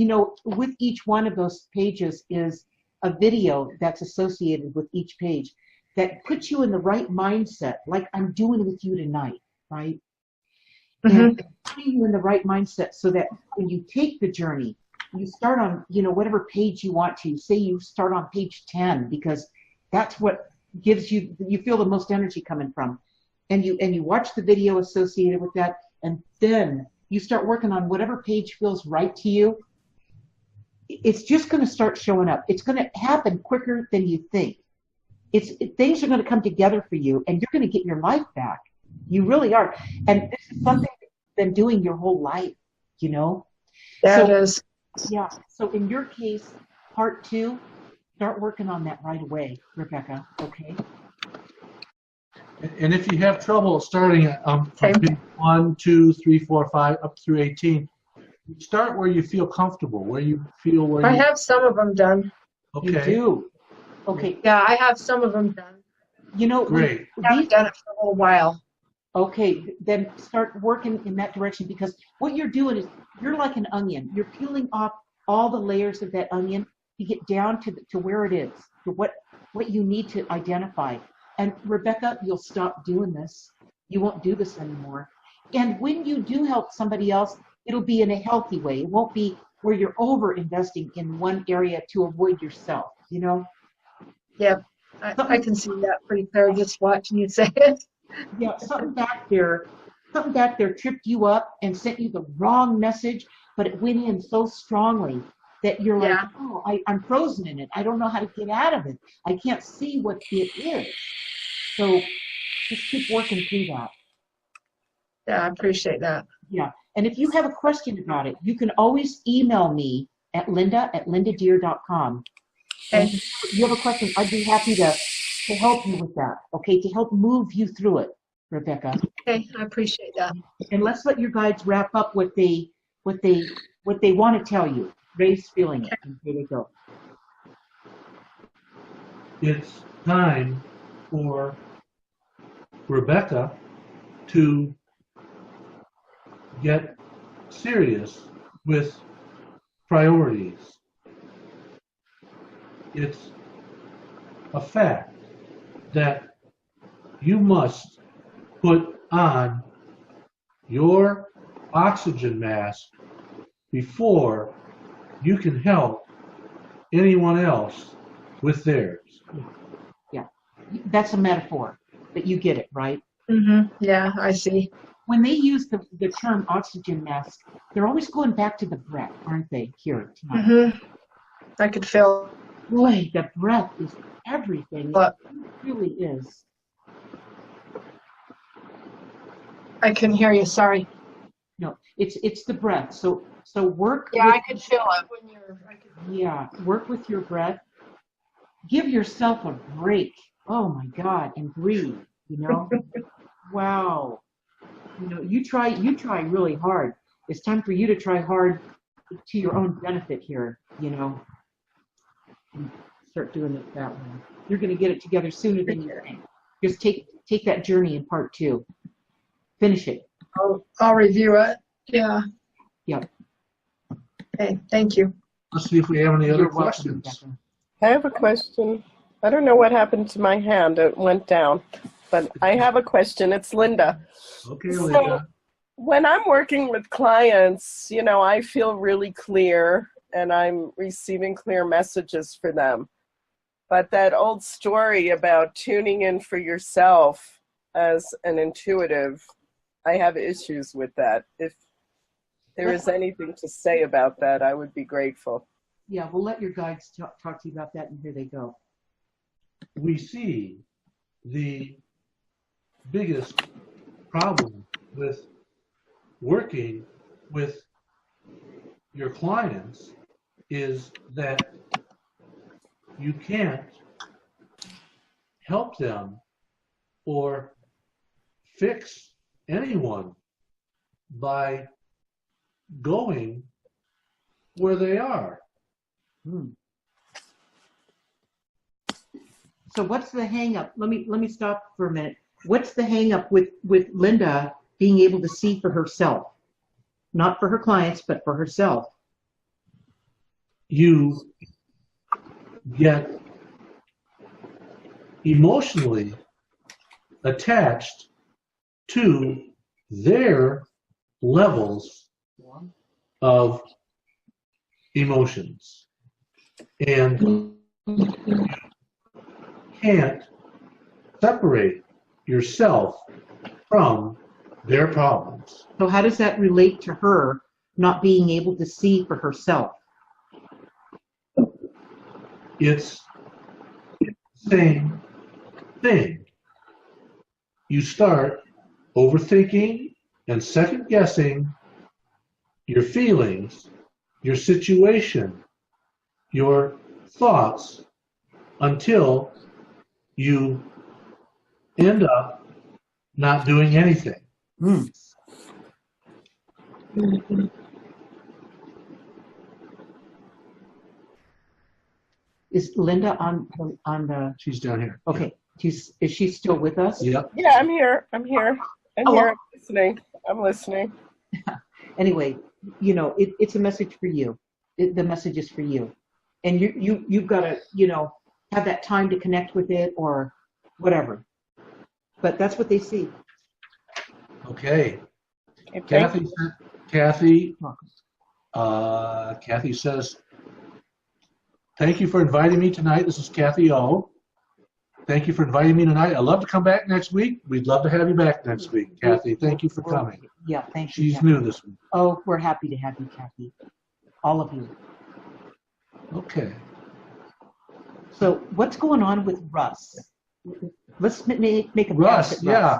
with each one of those pages is a video that's associated with each page that puts you in the right mindset, like I'm doing with you tonight, right? And putting you in the right mindset so that when you take the journey, you start on, whatever page you want to. Say you start on page 10, because that's what gives you feel the most energy coming from. And you watch the video associated with that, and then you start working on whatever page feels right to you. It's just going to start showing up. It's going to happen quicker than you think. Things are going to come together for you, and you're going to get your life back. You really are. And this is something that you've been doing your whole life, Yeah, so, it is. Yeah. So in your case, part 2, start working on that right away, Rebecca. Okay. And if you have trouble starting from page 1, 2, 3, 4, 5 up through 18, start where you feel comfortable, where you feel where I have some of them done. Okay. You do. Okay. Yeah, I have some of them done. Great. I haven't done it for a whole while. Okay, then start working in that direction, because what you're doing is you're like an onion. You're peeling off all the layers of that onion to get down to where it is, to what you need to identify. And Rebecca, you'll stop doing this. You won't do this anymore. And when you do help somebody else, it'll be in a healthy way. It won't be where you're over investing in one area to avoid yourself, Yeah, I can see that pretty clear just watching you say it. Yeah, something back there tripped you up and sent you the wrong message, but it went in so strongly that you're like, oh, I'm frozen in it. I don't know how to get out of it. I can't see what it is. So just keep working through that. Yeah, I appreciate that. Yeah, and if you have a question about it, you can always email me at linda@lindadeir.com. And if you have a question, I'd be happy to help you with that, okay, to help move you through it, Rebecca. Okay, I appreciate that. And let's let your guides wrap up what they want to tell you. Ray's feeling it. And here they go. It's time for Rebecca to get serious with priorities. It's a fact that you must put on your oxygen mask before you can help anyone else with theirs. Yeah, that's a metaphor, but you get it, right? Yeah, I see. When they use the term oxygen mask, they're always going back to the breath, aren't they, here tonight? I could feel. Boy, the breath is everything. But It really is. I couldn't hear you. Sorry. No, it's the breath. So work. Yeah, with, I could feel it when you're. Yeah, work with your breath. Give yourself a break. Oh my God, and breathe. You know. Wow. You know, you try really hard. It's time for you to try hard to your own benefit here. You know. And start doing it that way. You're going to get it together sooner than you think. Just take that journey in part 2. Finish it. I'll review it. Yeah. Yep. Okay. Thank you. Let's see if we have any other You're welcome, questions. Rebecca. I have a question. I don't know what happened to my hand. It went down. But I have a question. It's Linda. Okay, Linda. So when I'm working with clients, you know, I feel really clear and I'm receiving clear messages for them. But that old story about tuning in for yourself as an intuitive, I have issues with that. If there is anything to say about that, I would be grateful. Yeah, we'll let your guides talk to you about that, and here they go. We see the biggest problem with working with your clients is that you can't help them or fix anyone by going where they are. So what's the hang up? Let me stop for a minute. What's the hang up with Linda being able to see for herself? Not for her clients, but for herself. You get emotionally attached to their levels of emotions. And you can't separate yourself from their problems. So how does that relate to her not being able to see for herself? It's the same thing. You start overthinking and second guessing your feelings, your situation, your thoughts, until you end up not doing anything. Is Linda on the? She's down here. Okay. Is she still with us? Yep. Yeah, I'm here. I'm here. I'm listening. I'm listening. Anyway, you know, it's a message for you. The message is for you. And you've got to, you know, have that time to connect with it or whatever. But that's what they see. Okay. Kathy says, thank you for inviting me tonight. This is Kathy O. Thank you for inviting me tonight. I'd love to come back next week. We'd love to have you back next week, Kathy. Thank you for coming. Yeah, thank you. She's new this week. Oh, we're happy to have you, Kathy. All of you. Okay. So what's going on with Russ? Let's make a Russ, yeah.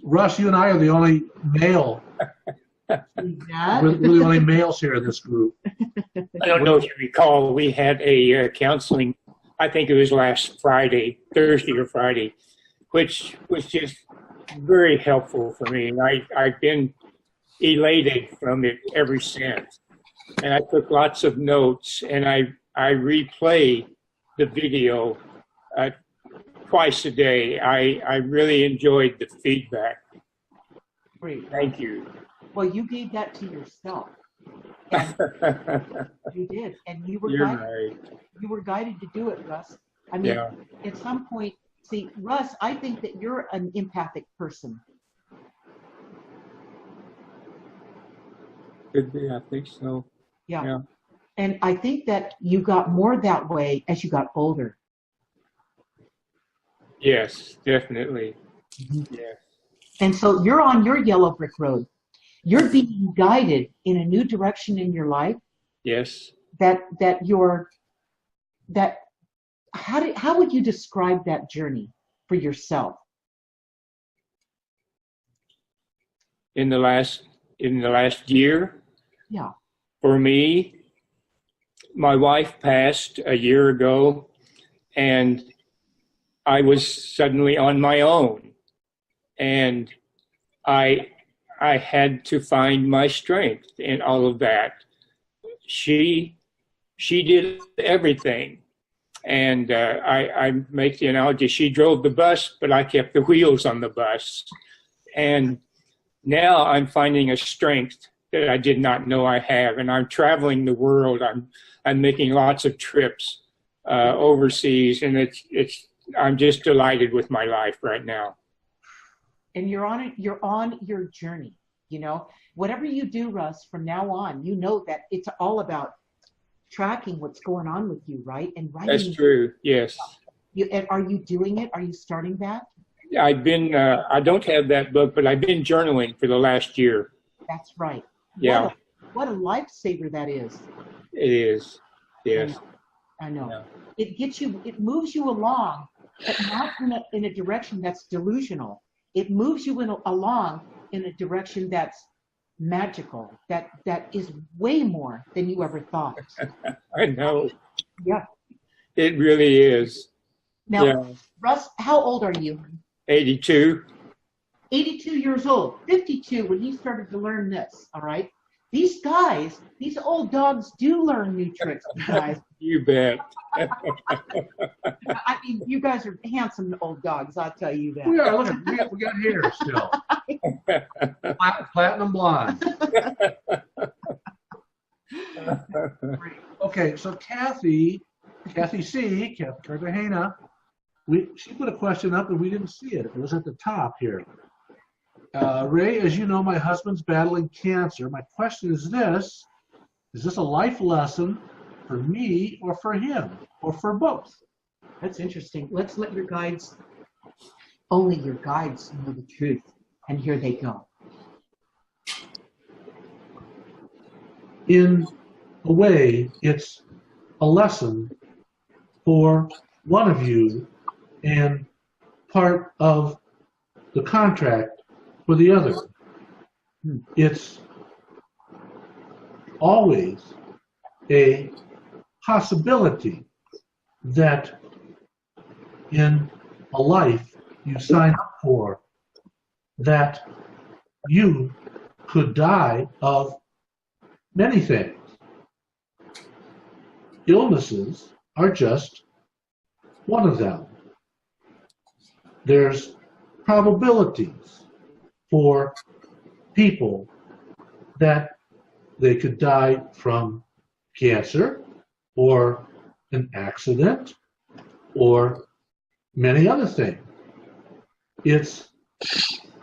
Russ, you and I are the only male. We're the only males here in this group. I don't know if you recall, we had a counseling, I think it was last Friday, Thursday or Friday, which was just very helpful for me. And I've been elated from it ever since. And I took lots of notes, and I replay the video twice a day. I really enjoyed the feedback. Great. Thank you. Well, you gave that to yourself. And you did, and you were You were guided to do it, Russ. I mean, at some point, see, Russ, I think that you're an empathic person, Could be. I think so. Yeah. Yeah. And I think that you got more that way as you got older. Yes, definitely. Yes. And so you're on your yellow brick road. You're being guided in a new direction in your life. Yes. How would you describe that journey for yourself? In the last year, Yeah. for me, my wife passed a year ago, and I was suddenly on my own, and I had to find my strength in all of that. She did everything, and I make the analogy: she drove the bus, but I kept the wheels on the bus, and now I'm finding a strength that I did not know I have, and I'm traveling the world. I'm making lots of trips overseas, and I'm just delighted with my life right now. And you're on your journey. You know, whatever you do, Russ, from now on, you know that it's all about tracking what's going on with you, right? And writing. That's true. Yes. And are you doing it? Are you starting that? I've been. I don't have that book, but I've been journaling for the last year. That's right. Yeah. What a lifesaver that is. It is. Yes. I know. Yeah. It moves you along, but not in a direction that's delusional. It moves you along in a direction that's magical, that is way more than you ever thought. I know. Yeah. It really is. Now, yeah. Russ, how old are you? 82. 82 years old, 52 when he started to learn this, all right? These guys, these old dogs do learn new tricks, you guys. You bet. I mean, you guys are handsome old dogs, I'll tell you that. We are. Look, we got hair still. Platinum blonde. Okay, so Kathy C, Kathy Cartagena, she put a question up and we didn't see it. It was at the top here. Ray, as you know, my husband's battling cancer. My question is this: is this a life lesson for me or for him or for both? That's interesting. Let's let your guides, only your guides know the truth. And here they go. In a way, it's a lesson for one of you and part of the contract for the other. It's always a possibility that in a life you sign up for, that you could die of many things. Illnesses are just one of them. There's probabilities for people that they could die from cancer or an accident or many other things. It's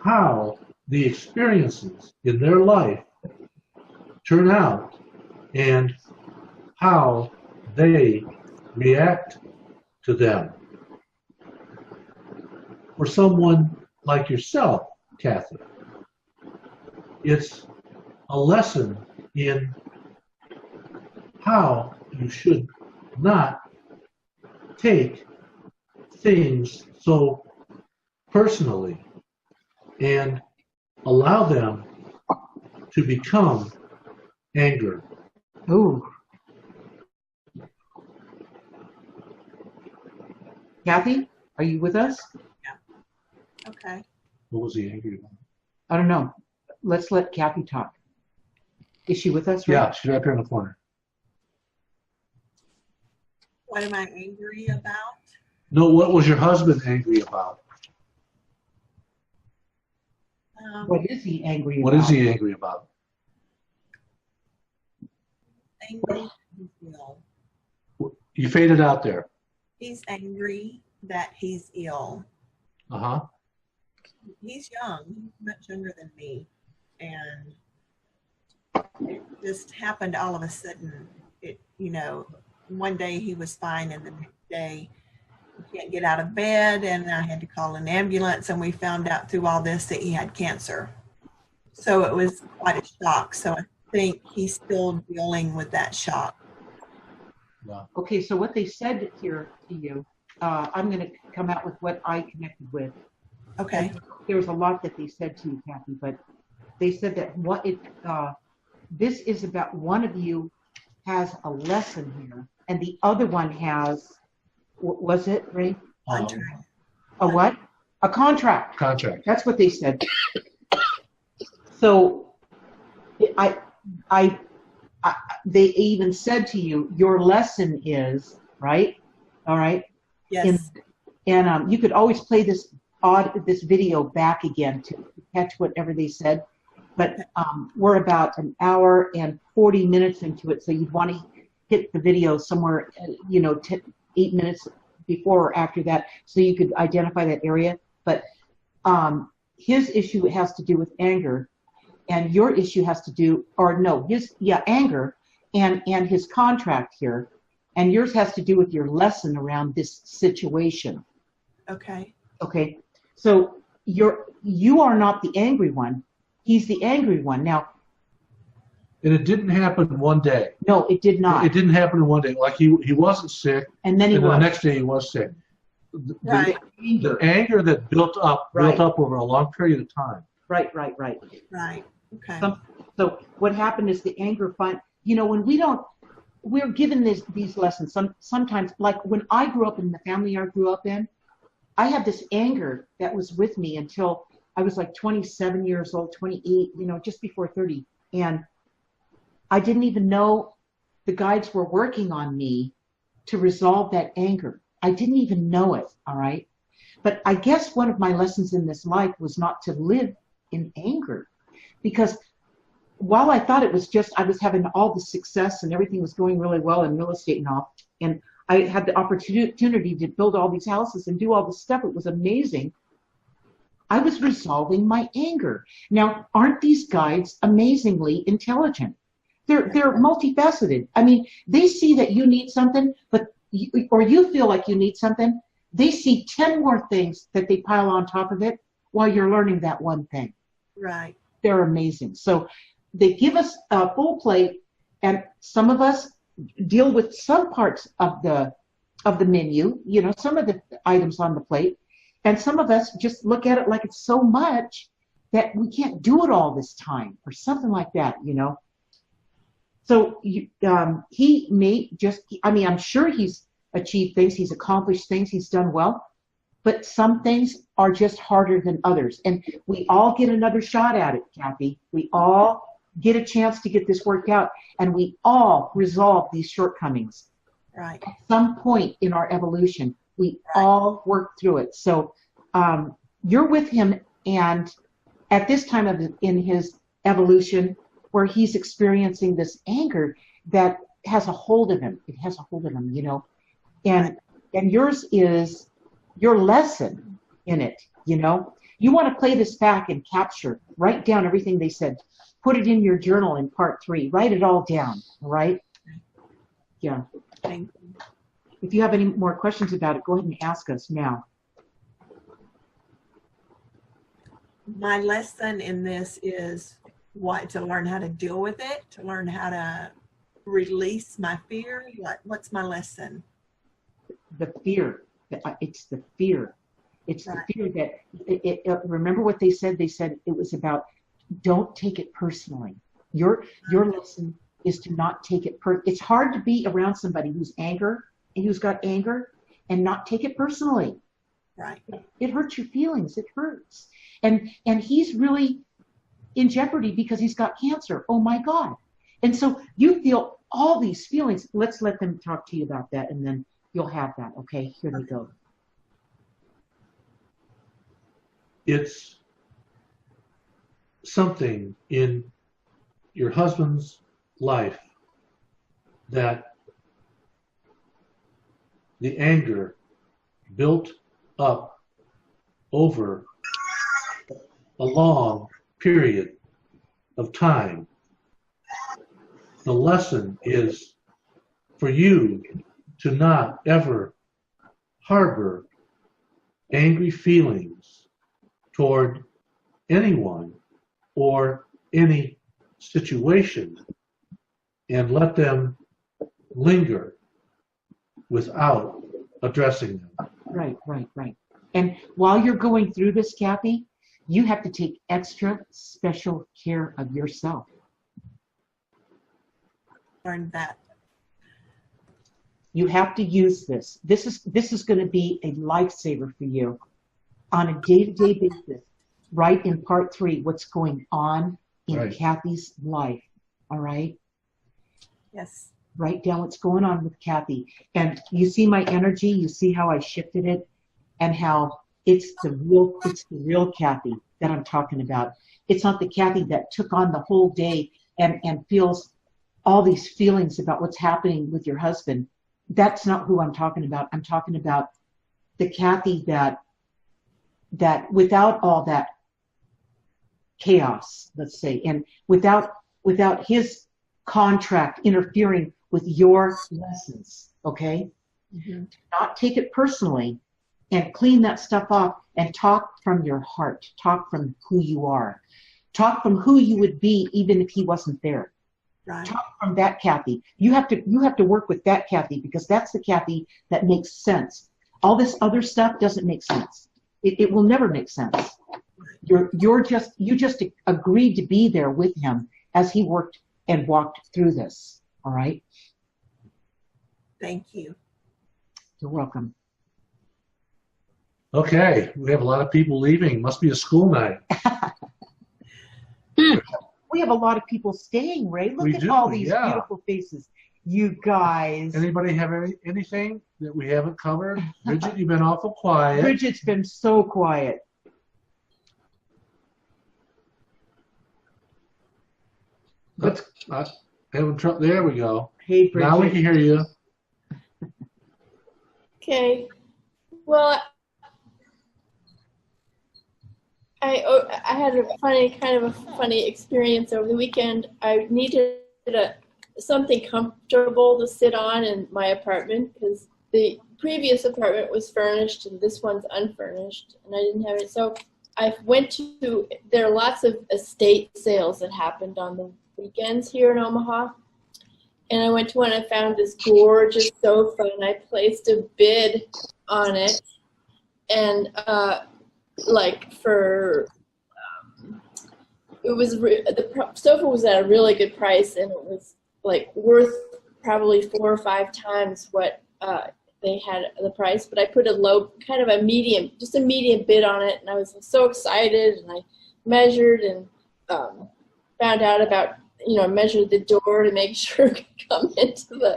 how the experiences in their life turn out and how they react to them. For someone like yourself, Kathy, it's a lesson in how you should not take things so personally and allow them to become anger. Ooh. Kathy, are you with us? Yeah. Okay. What was he angry about? I don't know. Let's let Kathy talk. Is she with us? Right? Yeah, she's right there in the corner. What am I angry about? No, what was your husband angry about? What is he angry about? What is he angry about? Angry he's ill. You faded out there. He's angry that he's ill. Uh-huh. He's young, much younger than me. And it just happened all of a sudden. One day he was fine, and the next day he can't get out of bed, and I had to call an ambulance, and we found out through all this that he had cancer. So it was quite a shock. So I think he's still dealing with that shock. Wow. Okay, so what they said here to you, I'm going to come out with what I connected with. Okay. There was a lot that they said to you, Kathy, but they said that this is about one of you has a lesson here, and the other one has, what was it, Ray? Contract. A what? A contract. Contract. That's what they said. So they even said to you, your lesson is, right? All right? Yes. And you could always play this video back again to catch whatever they said. But we're about an hour and 40 minutes into it, so you'd want to hit the video somewhere, 8 minutes before or after that, so you could identify that area. But his issue has to do with anger, and your issue has to do, anger and his contract here, and yours has to do with your lesson around this situation. Okay. Okay. So you are not the angry one. He's the angry one. Now. And it didn't happen one day. No, it did not. It didn't happen in one day. Like he wasn't sick. And then the next day he was sick. Right. The anger that built up over a long period of time. Right. Right. Okay. So what happened is the anger when we're given these lessons. Sometimes, like when I grew up in the family I grew up in, I had this anger that was with me until I was like 27 years old, 28, just before 30. And I didn't even know the guides were working on me to resolve that anger. I didn't even know it, all right? But I guess one of my lessons in this life was not to live in anger. Because while I thought it was just, I was having all the success and everything was going really well in real estate and all, and I had the opportunity to build all these houses and do all this stuff, it was amazing. I was resolving my anger. Now, aren't these guides amazingly intelligent? They're multifaceted. I mean, they see that you need something, or you feel like you need something. They see 10 more things that they pile on top of it while you're learning that one thing. Right. They're amazing. So they give us a full plate, and some of us deal with some parts of the menu, some of the items on the plate, and some of us just look at it like it's so much that we can't do it all this time, or something like that, So he may I'm sure he's achieved things, he's accomplished things, he's done well, but some things are just harder than others. And we all get another shot at it, Kathy. We all get a chance to get this worked out, and we all resolve these shortcomings. Right. At some point in our evolution, we all work through it. So you're with him, and at this time in his evolution, where he's experiencing this anger that has a hold of him. It has a hold of him, And yours is your lesson in it, You want to play this back and write down everything they said. Put it in your journal in part 3. Write it all down, all right? Yeah. Thank you. If you have any more questions about it, go ahead and ask us now. My lesson in this is to learn how to deal with it, to learn how to release my fear. What's my lesson? The fear. It's the fear. It's the fear that, remember what they said? They said it was about, don't take it personally. Your lesson is to not take it it's hard to be around somebody who's got anger and not take it personally. Right. It hurts your feelings. It hurts. And he's really in jeopardy because he's got cancer. Oh my God. And so you feel all these feelings. Let's let them talk to you about that, and then you'll have that. Okay, here we go. It's something in your husband's life that the anger built up over a long period of time the lesson is for you to not ever harbor angry feelings toward anyone or any situation and let them linger without addressing them. Right, right, right. And while you're going through this, Kathy, you have to take extra special care of yourself. Learned that. You have to use this. This is going to be a lifesaver for you on a day-to-day basis. Right in part 3, what's going on in Right. Kathy's life. All right. Yes. Write down what's going on with Kathy. And you see my energy. You see how I shifted it, and how it's the real Kathy that I'm talking about. It's not the Kathy that took on the whole day and feels all these feelings about what's happening with your husband. That's not who I'm talking about. I'm talking about the Kathy that without all that chaos, let's say, and without his contract interfering with your lessons, okay? Mm-hmm. Not take it personally, and clean that stuff off and talk from your heart. Talk from who you are. Talk from who you would be even if he wasn't there. Right. Talk from that Kathy. You have to work with that Kathy, because that's the Kathy that makes sense. All this other stuff doesn't make sense. It will never make sense. You just agreed to be there with him as he worked and walked through this. All right? Thank you. You're welcome. Okay, we have a lot of people leaving. Must be a school night. We have a lot of people staying, Ray. Look We at do, all these yeah. beautiful faces. You guys. Anybody have anything that we haven't covered? Bridget, you've been awful quiet. Bridget's been so quiet. Let's having trouble. There we go. Hey, Bridget. Now we can hear you. Okay. Well, I had a funny experience over the weekend. I needed something comfortable to sit on in my apartment, because the previous apartment was furnished and this one's unfurnished, and I didn't have it. So I went to, there are lots of estate sales that happened on the weekends here in Omaha. And I went to one and I found this gorgeous sofa, and I placed a bid on it. And the sofa was at a really good price, and it was like worth probably 4 or 5 times what they had the price. But I put a medium bid on it, and I was so excited, and I measured and found out about, measured the door to make sure it could come into the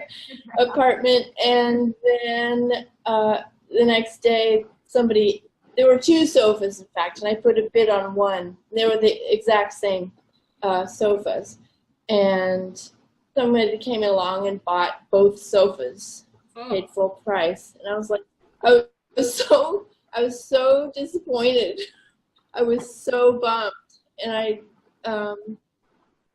apartment. And then the next day, there were 2 sofas, in fact, and I put a bid on one. They were the exact same sofas. And somebody came along and bought both sofas, paid full price. And I was like, I was so disappointed. I was so bummed. And I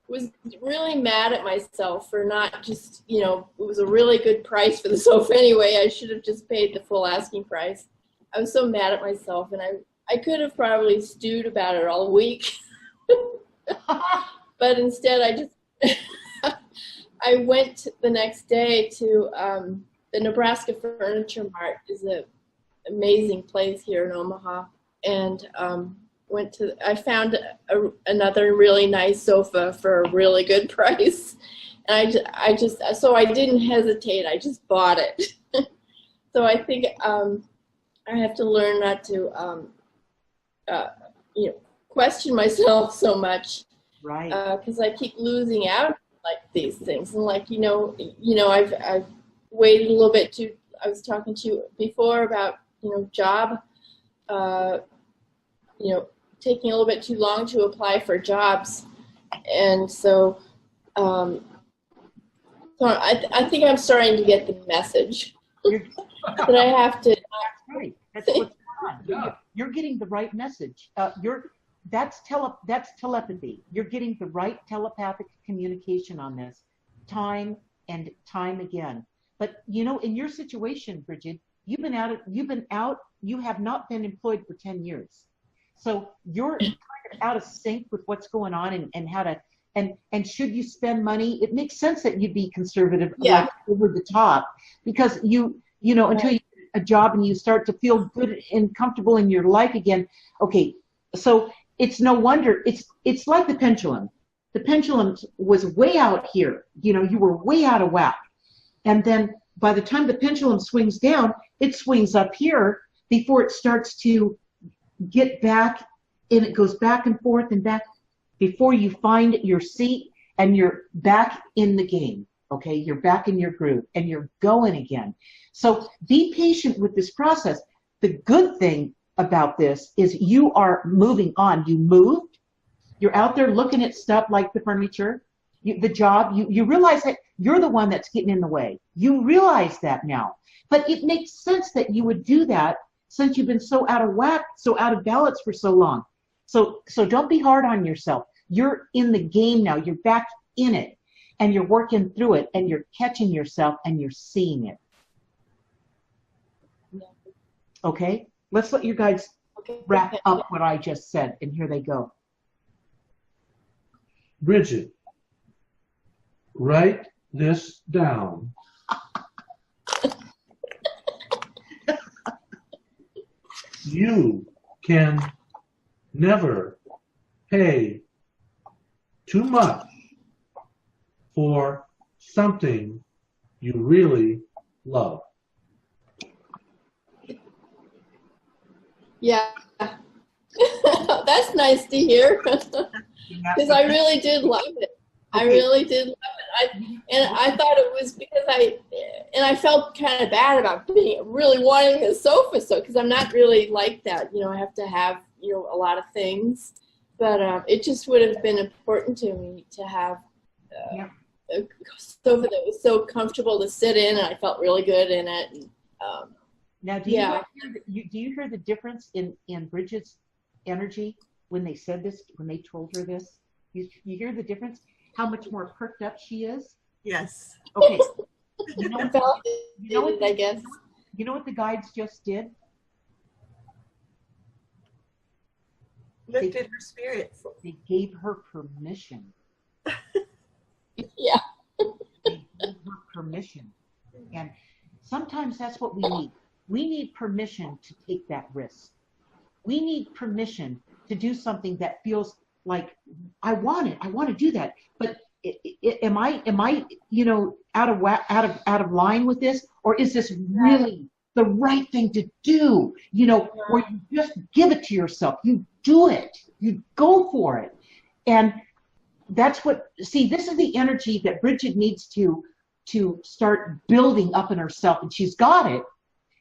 was really mad at myself for not just, it was a really good price for the sofa anyway. I should have just paid the full asking price. I was so mad at myself, and I could have probably stewed about it all week. But instead I went the next day to the Nebraska Furniture Mart. Is an amazing place here in Omaha, and I found another really nice sofa for a really good price, and so I didn't hesitate. I just bought it. So I think I have to learn not to question myself so much, right? Because I keep losing out like these things, and I've waited a little bit to. I was talking to you before about job. Taking a little bit too long to apply for jobs, and so I think I'm starting to get the message that I have to. Right. That's what's going on. Yeah. You're getting the right message. That's telepathy. You're getting the right telepathic communication on this. time and time again. But you know, in your situation, Bridget, you have not been employed for 10 years. So you're kind of out of sync with what's going on and how to, and should you spend money, it makes sense that you'd be conservative, Yeah. like over the top, because you know, until you get a job and you start to feel good and comfortable in your life again. Okay, so it's no wonder, it's like the pendulum. The pendulum was way out here, you know, you were way out of whack. And then by the time the pendulum swings down, it swings up here before it starts to get back, and it goes back and forth and back before you find your seat and you're back in the game. Okay, you're back in your groove and you're going again. So be patient with this process. The good thing about this is you are moving on. You moved. You're out there looking at stuff like the furniture, the job. You realize that you're the one that's getting in the way. You realize that now. But it makes sense that you would do that since you've been so out of whack, so out of balance for so long. So don't be hard on yourself. You're in the game now. You're back in it. And you're working through it, and you're catching yourself, and you're seeing it. Okay? Let's let you guys wrap up what I just said, and here they go. Bridget, write this down. You can never pay too much for something you really love. Yeah. That's nice to hear. Because I really did love it. I really did love it. I thought it was because I felt kind of bad about really wanting a sofa, so because I'm not really like that. You know, I have to have, you know, a lot of things. But it just would have been important to me to have a sofa that was so comfortable to sit in, and I felt really good in it. And, now, do you hear the difference in Bridget's energy when they said this, when they told her this? You hear the difference? How much more perked up she is? Yes. Okay. You know what I guess. You know what the guides just did? Lifted her spirits. They gave her permission. Yeah. They gave her permission. And sometimes that's what we need. We need permission to take that risk. We need permission to do something that feels like, I want it. I want to do that. But am I, you know, out of line with this, or is this really the right thing to do? You know, or you just give it to yourself. You do it. You go for it. And that's what. See, this is the energy that Bridget needs to start building up in herself, and she's got it.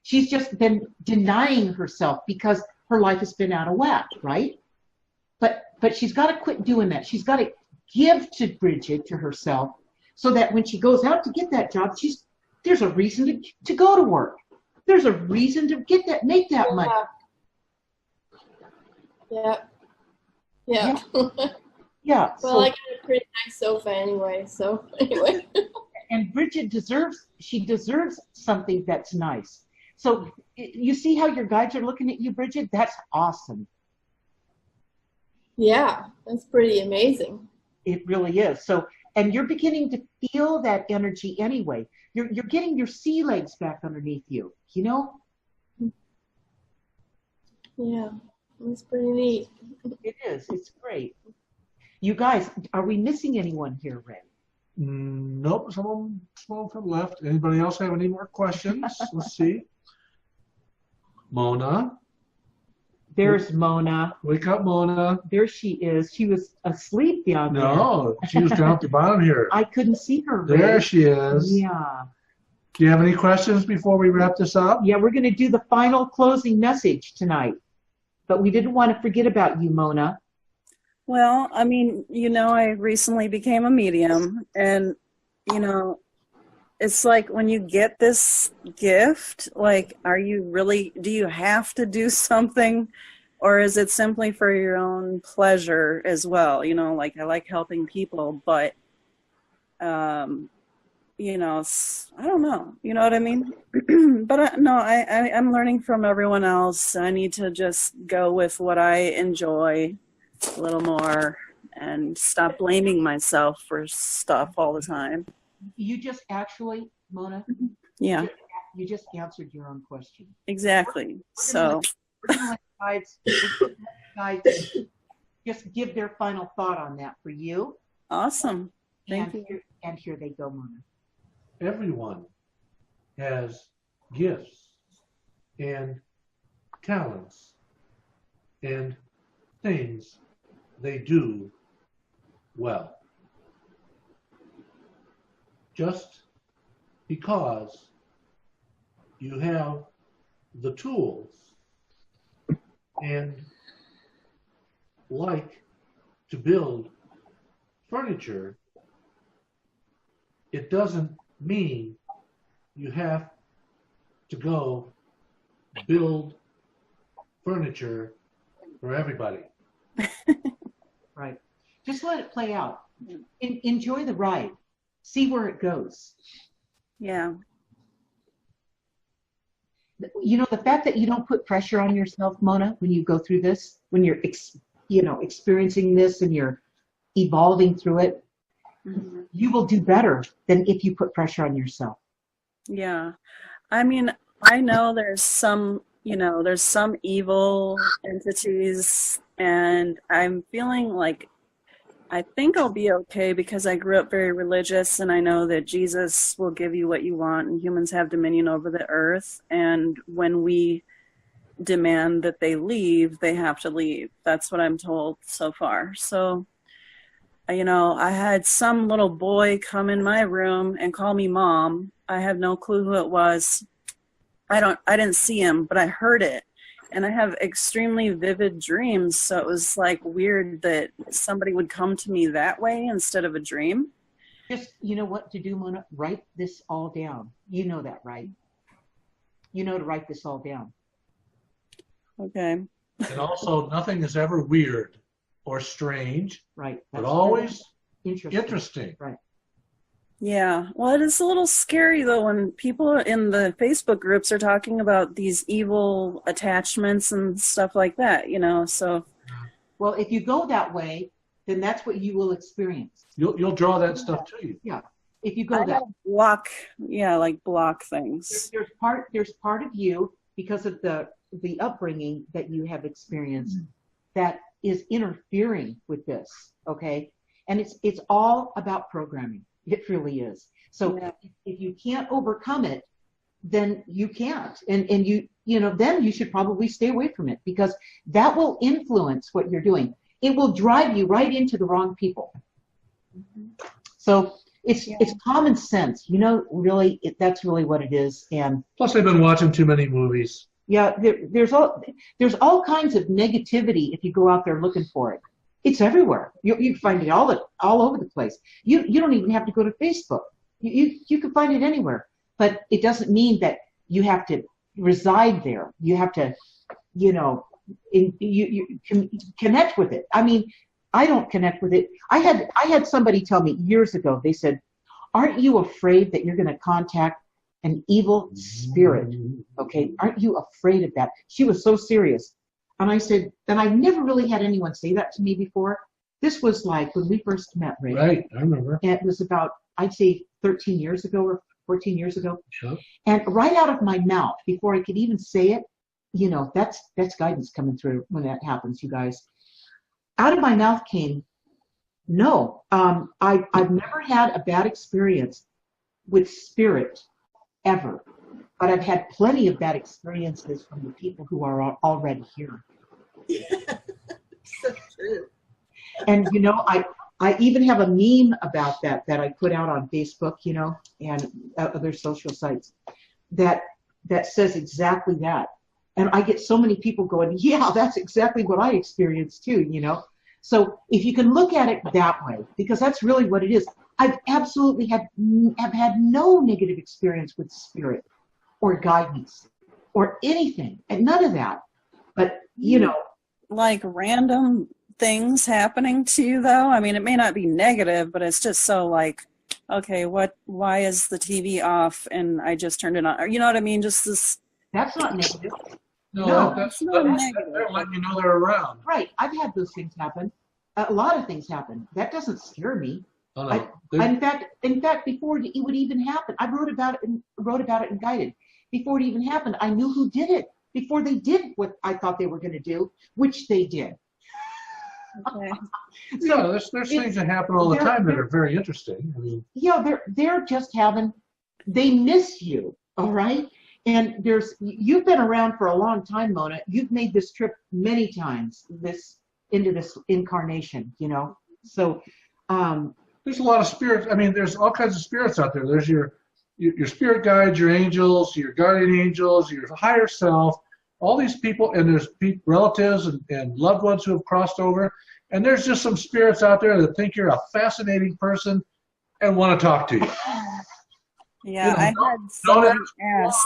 She's just been denying herself because her life has been out of whack, right? But she's got to quit doing that. She's got to give to Bridget, to herself, so that when she goes out to get that job, there's a reason to go to work. There's a reason to make that money. Yeah. Yeah. Yeah. Well, I got a pretty nice sofa anyway, so anyway. And Bridget deserves something that's nice. So you see how your guides are looking at you, Bridget? That's awesome. Yeah, that's pretty amazing. It really is. So, and you're beginning to feel that energy anyway. You're getting your sea legs back underneath you, you know? Yeah, that's pretty neat. It is. It's great. You guys, are we missing anyone here, Ray? Nope, someone have left. Anybody else have any more questions? Let's see. Mona. There's Mona. Wake up, Mona. There she is. She was asleep down there. No, she was down at the bottom here. I couldn't see her. Ray. There she is. Yeah. Do you have any questions before we wrap this up? Yeah, we're going to do the final closing message tonight. But we didn't want to forget about you, Mona. Well, I mean, you know, I recently became a medium, and, you know, it's like when you get this gift, like, do you have to do something, or is it simply for your own pleasure as well? You know, like, I like helping people, but I don't know. You know what I mean? But no, I'm learning from everyone else. I need to just go with what I enjoy a little more and stop blaming myself for stuff all the time. You just actually, Mona, Yeah, you just answered your own question. exactly. So We're going to let guides just give their final thought on that for you. awesome. Thank you. And here they go, Mona. Everyone has gifts and talents and things they do well. Just because you have the tools and like to build furniture, it doesn't mean you have to go build furniture for everybody. Right. Just let it play out. Enjoy the ride. See where it goes. Yeah. You know, the fact that you don't put pressure on yourself, Mona, when you go through this, when you're, experiencing this and you're evolving through it, you will do better than if you put pressure on yourself. Yeah. I mean, I know there's some evil entities, and I'm feeling like I think I'll be okay because I grew up very religious, and I know that Jesus will give you what you want, and humans have dominion over the earth, and when we demand that they leave, they have to leave. That's what I'm told so far. So, I had some little boy come in my room and call me mom. I have no clue who it was. I didn't see him, but I heard it. And I have extremely vivid dreams, so it was like weird that somebody would come to me that way instead of a dream. Just, you know what to do, Mona? Write this all down. You know that, right? You know to write this all down. Okay. And also, nothing is ever weird or strange, right? But always interesting. Right. Yeah. Well, it is a little scary, though, when people in the Facebook groups are talking about these evil attachments and stuff like that, so. Well, if you go that way, then that's what you will experience. You'll draw that stuff to you. Yeah. If you go that block things. There's part of you, because of the upbringing that you have experienced, that is interfering with this, okay? And it's all about programming. It really is. So if you can't overcome it, then you can't. And then you should probably stay away from it, because that will influence what you're doing. It will drive you right into the wrong people. So it's common sense, really, that's really what it is. And plus, I've been watching too many movies. Yeah, there's all kinds of negativity if you go out there looking for it. It's everywhere. You find it all over the place. You don't even have to go to Facebook. You can find it anywhere. But it doesn't mean that you have to reside there. You have to, you connect with it. I mean, I don't connect with it. I had somebody tell me years ago. They said, "Aren't you afraid that you're going to contact an evil spirit? Okay, aren't you afraid of that?" She was so serious. And I said, and I've never really had anyone say that to me before. This was like when we first met, Ray. Right, I remember. And it was about, I'd say 13 years ago or 14 years ago. Sure. And right out of my mouth, before I could even say it, that's guidance coming through when that happens, you guys. Out of my mouth came, no, I've never had a bad experience with spirit ever. But I've had plenty of bad experiences from the people who are already here. So true. And, I even have a meme about that I put out on Facebook, and other social sites that says exactly that. And I get so many people going, yeah, that's exactly what I experienced too, So if you can look at it that way, because that's really what it is. I've absolutely have had no negative experience with spirit or guidance or anything, and none of that. But like random things happening to you, though. I mean, it may not be negative, but it's just so like okay, why is the TV off and I just turned it on? Or, you know what I mean? Just this. That's not negative. No, It's not negative. they're letting you know they're around. Right. I've had those things happen. A lot of things happen. That doesn't scare me. Oh, no. In fact, before it would even happen, I wrote about it in Guided. Before it even happened, I knew who did it. Before they did what I thought they were going to do, which they did. Okay. Yeah, there's things that happen all the time that are very interesting. I mean, yeah, they're just they miss you, all right? And you've been around for a long time, Mona. You've made this trip many times, into this incarnation, you know? So, there's a lot of spirits. I mean, there's all kinds of spirits out there. There's your spirit guides, your angels, your guardian angels, your higher self, all these people, and there's relatives and loved ones who have crossed over. And there's just some spirits out there that think you're a fascinating person and want to talk to you. Yeah, I had somebody ask.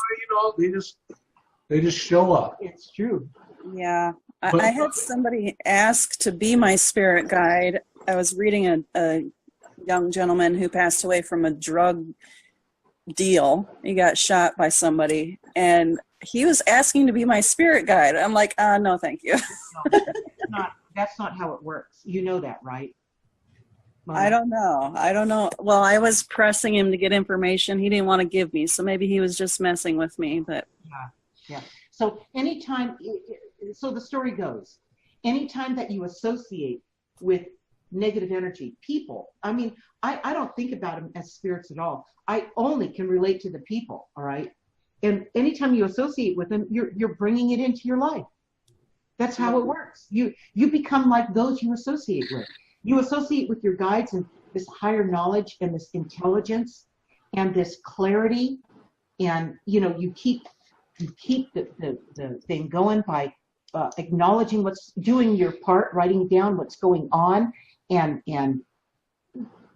They just show up. It's true. Yeah, I had somebody ask to be my spirit guide. I was reading a young gentleman who passed away from a drug deal. He got shot by somebody, and he was asking to be my spirit guide. I'm like, no, thank you. That's not how it works. You know that, right? I don't know. Well, I was pressing him to get information he didn't want to give me, so maybe he was just messing with me. But yeah. So so the story goes, anytime that you associate with negative energy, people, I mean, I don't think about them as spirits at all. I only can relate to the people, all right? And anytime you associate with them, you're bringing it into your life. That's how it works. You become like those you associate with. You associate with your guides and this higher knowledge and this intelligence and this clarity, and you keep the thing going by acknowledging doing your part, writing down what's going on, and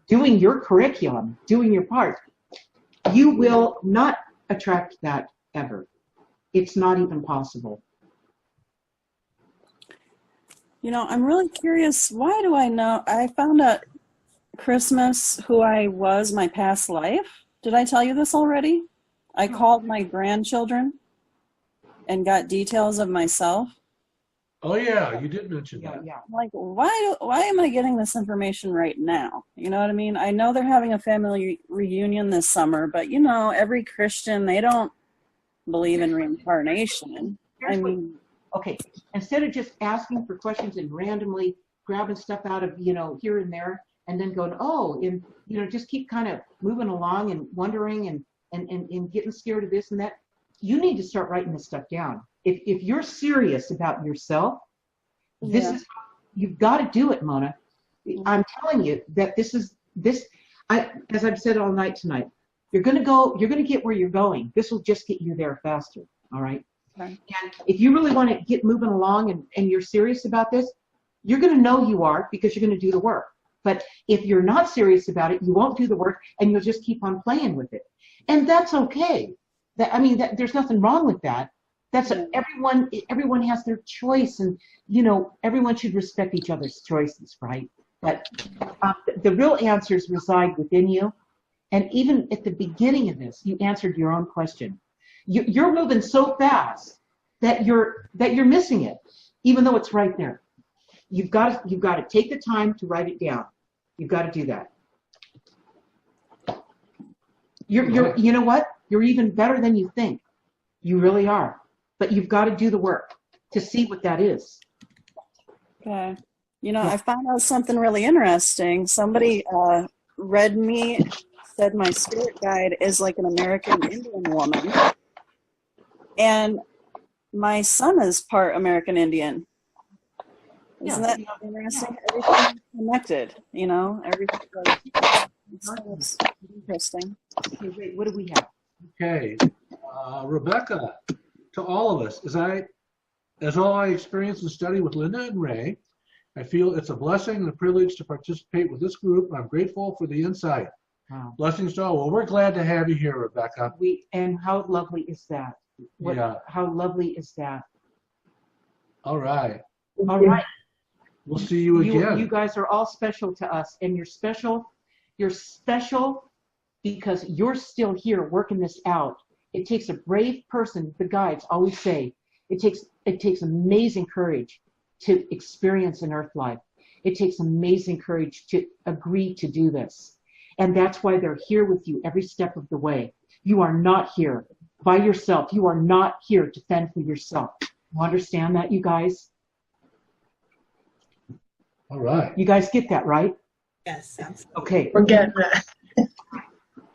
doing your curriculum, doing your part. You will not attract that ever. It's not even possible. I'm really curious. Why do I know? I found out Christmas who I was my past life. Did I tell you this already? I called my grandchildren and got details of myself. Oh yeah, you did mention that. Yeah. Like, why am I getting this information right now? You know what I mean? I know they're having a family reunion this summer, but every Christian, they don't believe in reincarnation. Okay, instead of just asking for questions and randomly grabbing stuff out of, here and there, and then going, just keep kind of moving along and wondering and getting scared of this and that, you need to start writing this stuff down. If you're serious about yourself, you've got to do it, Mona. I'm telling you that as I've said all night tonight, you're going to get where you're going. This will just get you there faster, all right? Okay. And if you really want to get moving along and you're serious about this, you're going to know you are, because you're going to do the work. But if you're not serious about it, you won't do the work, and you'll just keep on playing with it. And that's okay. There's nothing wrong with that. That's everyone has their choice, and everyone should respect each other's choices, right? But the real answers reside within you. And even at the beginning of this, you answered your own question. You're moving so fast that you're missing it, even though it's right there. You've got to take the time to write it down. You've got to do that. You know what? You're even better than you think. You really are. But you've got to do the work to see what that is. Okay. I found out something really interesting. Somebody read me, said my spirit guide is like an American Indian woman. And my son is part American Indian. Isn't that interesting? Everything's connected, everything's interesting. Okay, wait, what do we have? Okay, Rebecca, to all of us, as all I experience and study with Linda and Ray, I feel it's a blessing and a privilege to participate with this group. I'm grateful for the insight. Wow. Blessings to all. Well, we're glad to have you here, Rebecca. And how lovely is that? How lovely is that? All right. All right. We'll see you again. You guys are all special to us, and you're special You're special because you're still here working this out. It takes a brave person, the guides always say, it takes amazing courage to experience an earth life. It takes amazing courage to agree to do this. And that's why they're here with you every step of the way. You are not here by yourself. You are not here to fend for yourself. You understand that, you guys? All right. You guys get that, right? Yes, absolutely. Okay. We're getting that.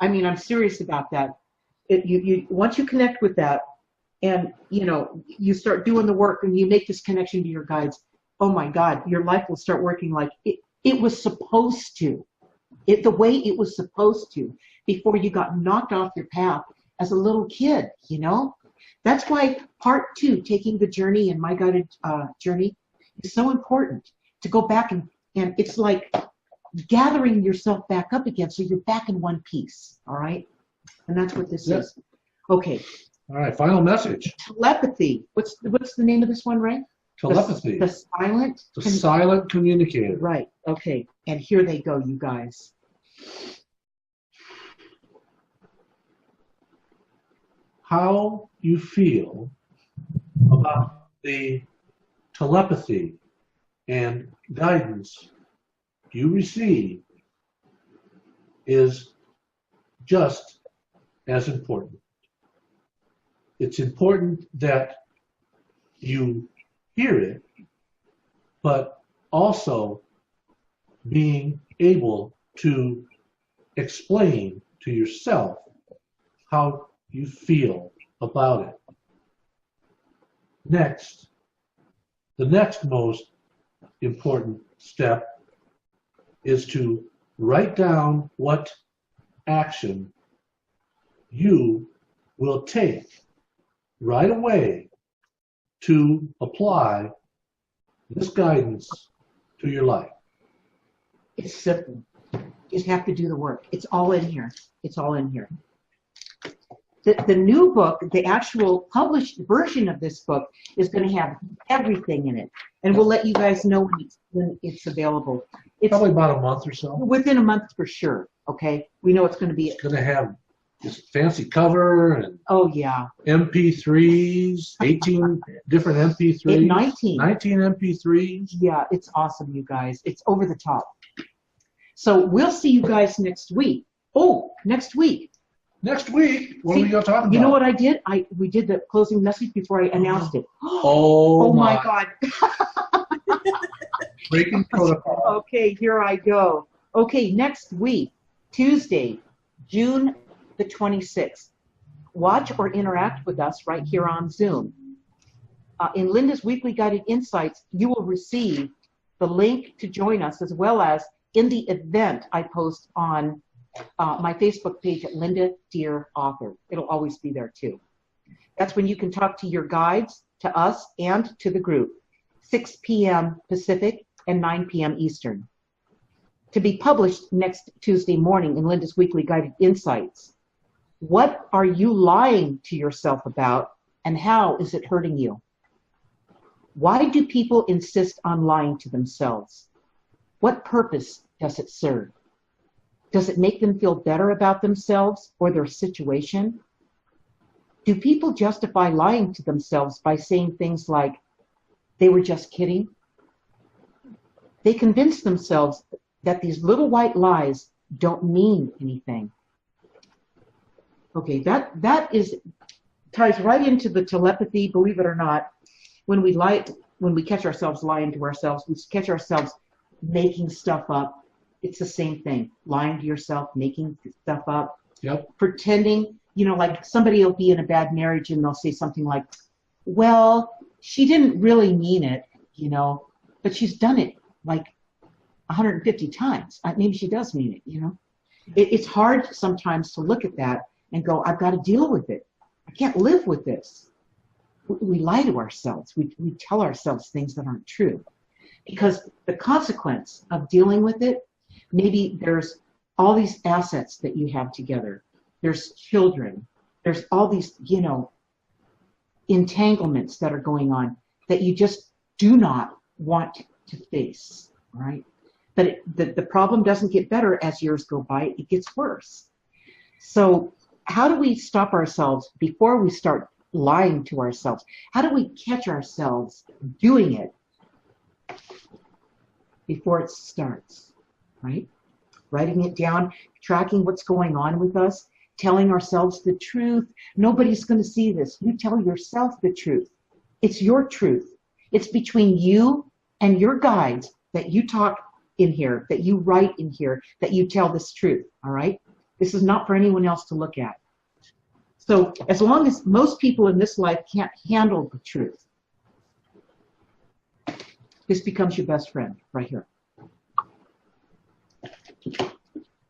I mean, I'm serious about that. Once you connect with that, and you start doing the work, and you make this connection to your guides. Oh my God, your life will start working like it was supposed to. The way it was supposed to before you got knocked off your path as a little kid. That's why part 2, taking the journey and my guided journey, is so important. To go back and it's like gathering yourself back up again, so you're back in one piece. All right, and that's what this is. Okay. All right. Final message. Telepathy. What's the name of this one, Ray? Telepathy. The silent. The silent communicator. Right. Okay. And here they go, you guys. How you feel about the telepathy and guidance you receive is just as important. It's important that you hear it, but also being able to explain to yourself how you feel about it. Next, the next most important step is to write down what action you will take right away to apply this guidance to your life. It's simple. You just have to do the work. It's all in here. It's all in here. The new book, the actual published version of this book, is going to have everything in it. And we'll let you guys know when it's available. It's probably about a month or so. Within a month for sure, okay? We know it's going to be... It's going to have this fancy cover and oh yeah, MP3s, 18 different MP3s. 19 MP3s. Yeah, it's awesome, you guys. It's over the top. So we'll see you guys next week. Oh, next week. Next week? What are we going to talk about? You know what I did? We did the closing message before I announced it. Oh my God. Breaking protocol. Okay, here I go. Okay, next week, Tuesday, June the 26th. Watch or interact with us right here on Zoom. In Linda's Weekly Guided Insights, you will receive the link to join us, as well as in the event I post on my Facebook page at Linda Deir Author. It'll always be there too. That's when you can talk to your guides, to us, and to the group. 6 p.m. Pacific and 9 p.m. Eastern. To be published next Tuesday morning in Linda's Weekly Guided Insights. What are you lying to yourself about, and how is it hurting you? Why do people insist on lying to themselves? What purpose does it serve? Does it make them feel better about themselves or their situation? Do people justify lying to themselves by saying things like, they were just kidding? They convince themselves that these little white lies don't mean anything. Okay, that ties right into the telepathy, believe it or not. When we catch ourselves lying to ourselves, we catch ourselves making stuff up. It's the same thing. Lying to yourself, making stuff up. Yep. Pretending, like somebody will be in a bad marriage and they'll say something like, well, she didn't really mean it, but she's done it like 150 times. Maybe she does mean it, It's hard sometimes to look at that and go, I've got to deal with it. I can't live with this. We lie to ourselves. We tell ourselves things that aren't true. Because the consequence of dealing with it, maybe there's all these assets that you have together. There's children. There's all these, entanglements that are going on that you just do not want to face, right? But the problem doesn't get better as years go by. It gets worse. So how do we stop ourselves before we start lying to ourselves? How do we catch ourselves doing it before it starts, right? Writing it down, tracking what's going on with us, telling ourselves the truth. Nobody's going to see this. You tell yourself the truth. It's your truth. It's between you and your guides that you talk in here, that you write in here, that you tell this truth, all right? This is not for anyone else to look at. So as long as most people in this life can't handle the truth, this becomes your best friend right here.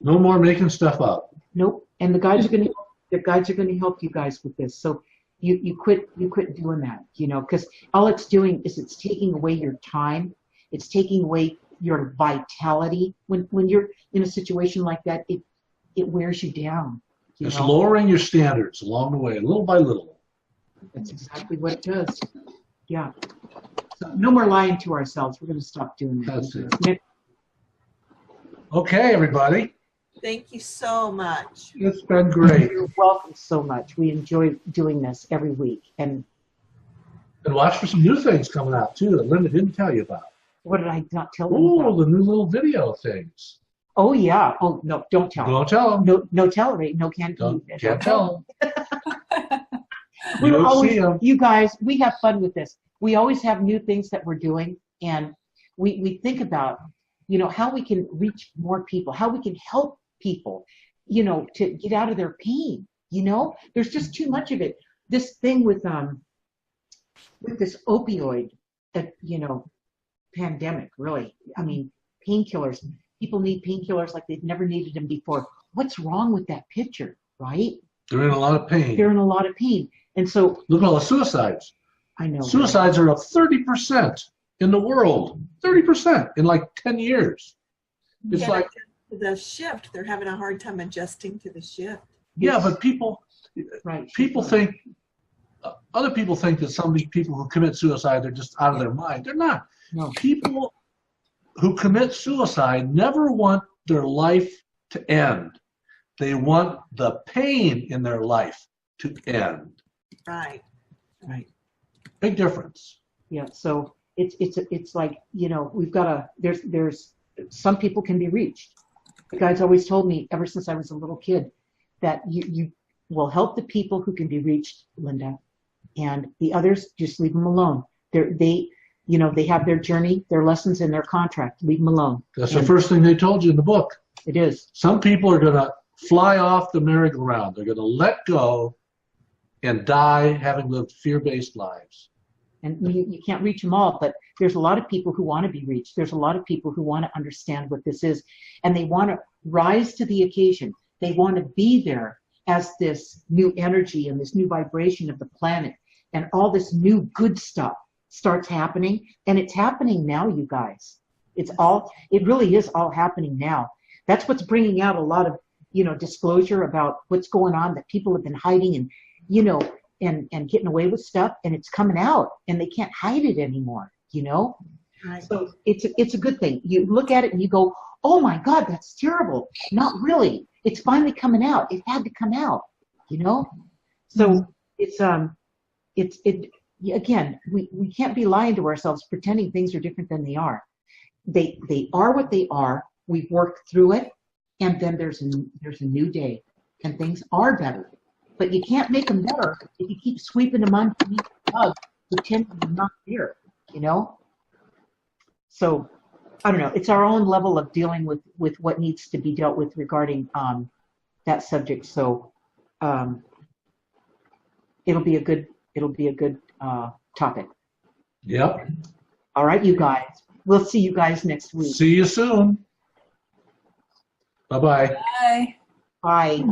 No more making stuff up. Nope. And the guides are going to help you guys with this. So you quit doing that, you know, because all it's doing is it's taking away your time. It's taking away your vitality. When you're in a situation like that, it wears you down. It's lowering your standards along the way, little by little. That's exactly what it does. Yeah. So no more lying to ourselves. We're going to stop doing that. That's it. Okay, everybody. Thank you so much. It's been great. You're welcome so much. We enjoy doing this every week. And watch for some new things coming out, too, that Linda didn't tell you about. What did I not tell them about? Oh, the new little video things. Oh, yeah. Oh, no, don't tell them. Don't tell them. No, tell them. No, can't tell them. We're always, you guys, we have fun with this. We always have new things that we're doing, and we think about, you know, how we can reach more people, how we can help people, you know, to get out of their pain. You know, there's just too much of it. This thing with this opioid, you know, pandemic, really. I mean, painkillers. People need painkillers like they've never needed them before. What's wrong with that picture, right? They're in a lot of pain. They're in a lot of pain. And so... Look at all the suicides. I know. Suicides are up 30% in the world. 30% in like 10 years. It's like... The shift, they're having a hard time adjusting to the shift. Yeah, but people think... other people think that some of these people who commit suicide, they're just out of their mind. They're not. No. People who commit suicide never want their life to end. They want the pain in their life to end. Right. Right. Big difference. Yeah. So it's like, you know, we've got to, there's some people can be reached. The guides always told me ever since I was a little kid that you will help the people who can be reached, Linda, and the others, just leave them alone. You know, they have their journey, their lessons in their contract. Leave them alone. That's the first thing they told you in the book. It is. Some people are going to fly off the merry-go-round. They're going to let go and die having lived fear-based lives. And you can't reach them all, but there's a lot of people who want to be reached. There's a lot of people who want to understand what this is, and they want to rise to the occasion. They want to be there as this new energy and this new vibration of the planet and all this new good stuff starts happening. And it's happening now, you guys. It really is all happening now. That's what's bringing out a lot of, you know, disclosure about what's going on that people have been hiding and, you know, and getting away with stuff, and it's coming out and they can't hide it anymore, you know? Right. So it's a good thing. You look at it and you go, oh my God, that's terrible. Not really. It's finally coming out. It had to come out, you know? So again, we can't be lying to ourselves, pretending things are different than they are. They are what they are. We've worked through it, and then there's a new day, and things are better. But you can't make them better if you keep sweeping them underneath the rug, pretending they're not there, you know? So, I don't know. It's our own level of dealing with what needs to be dealt with regarding that subject. So, it'll be a good topic. Yep. All right, you guys. We'll see you guys next week. See you soon. Bye-bye. Bye. Bye.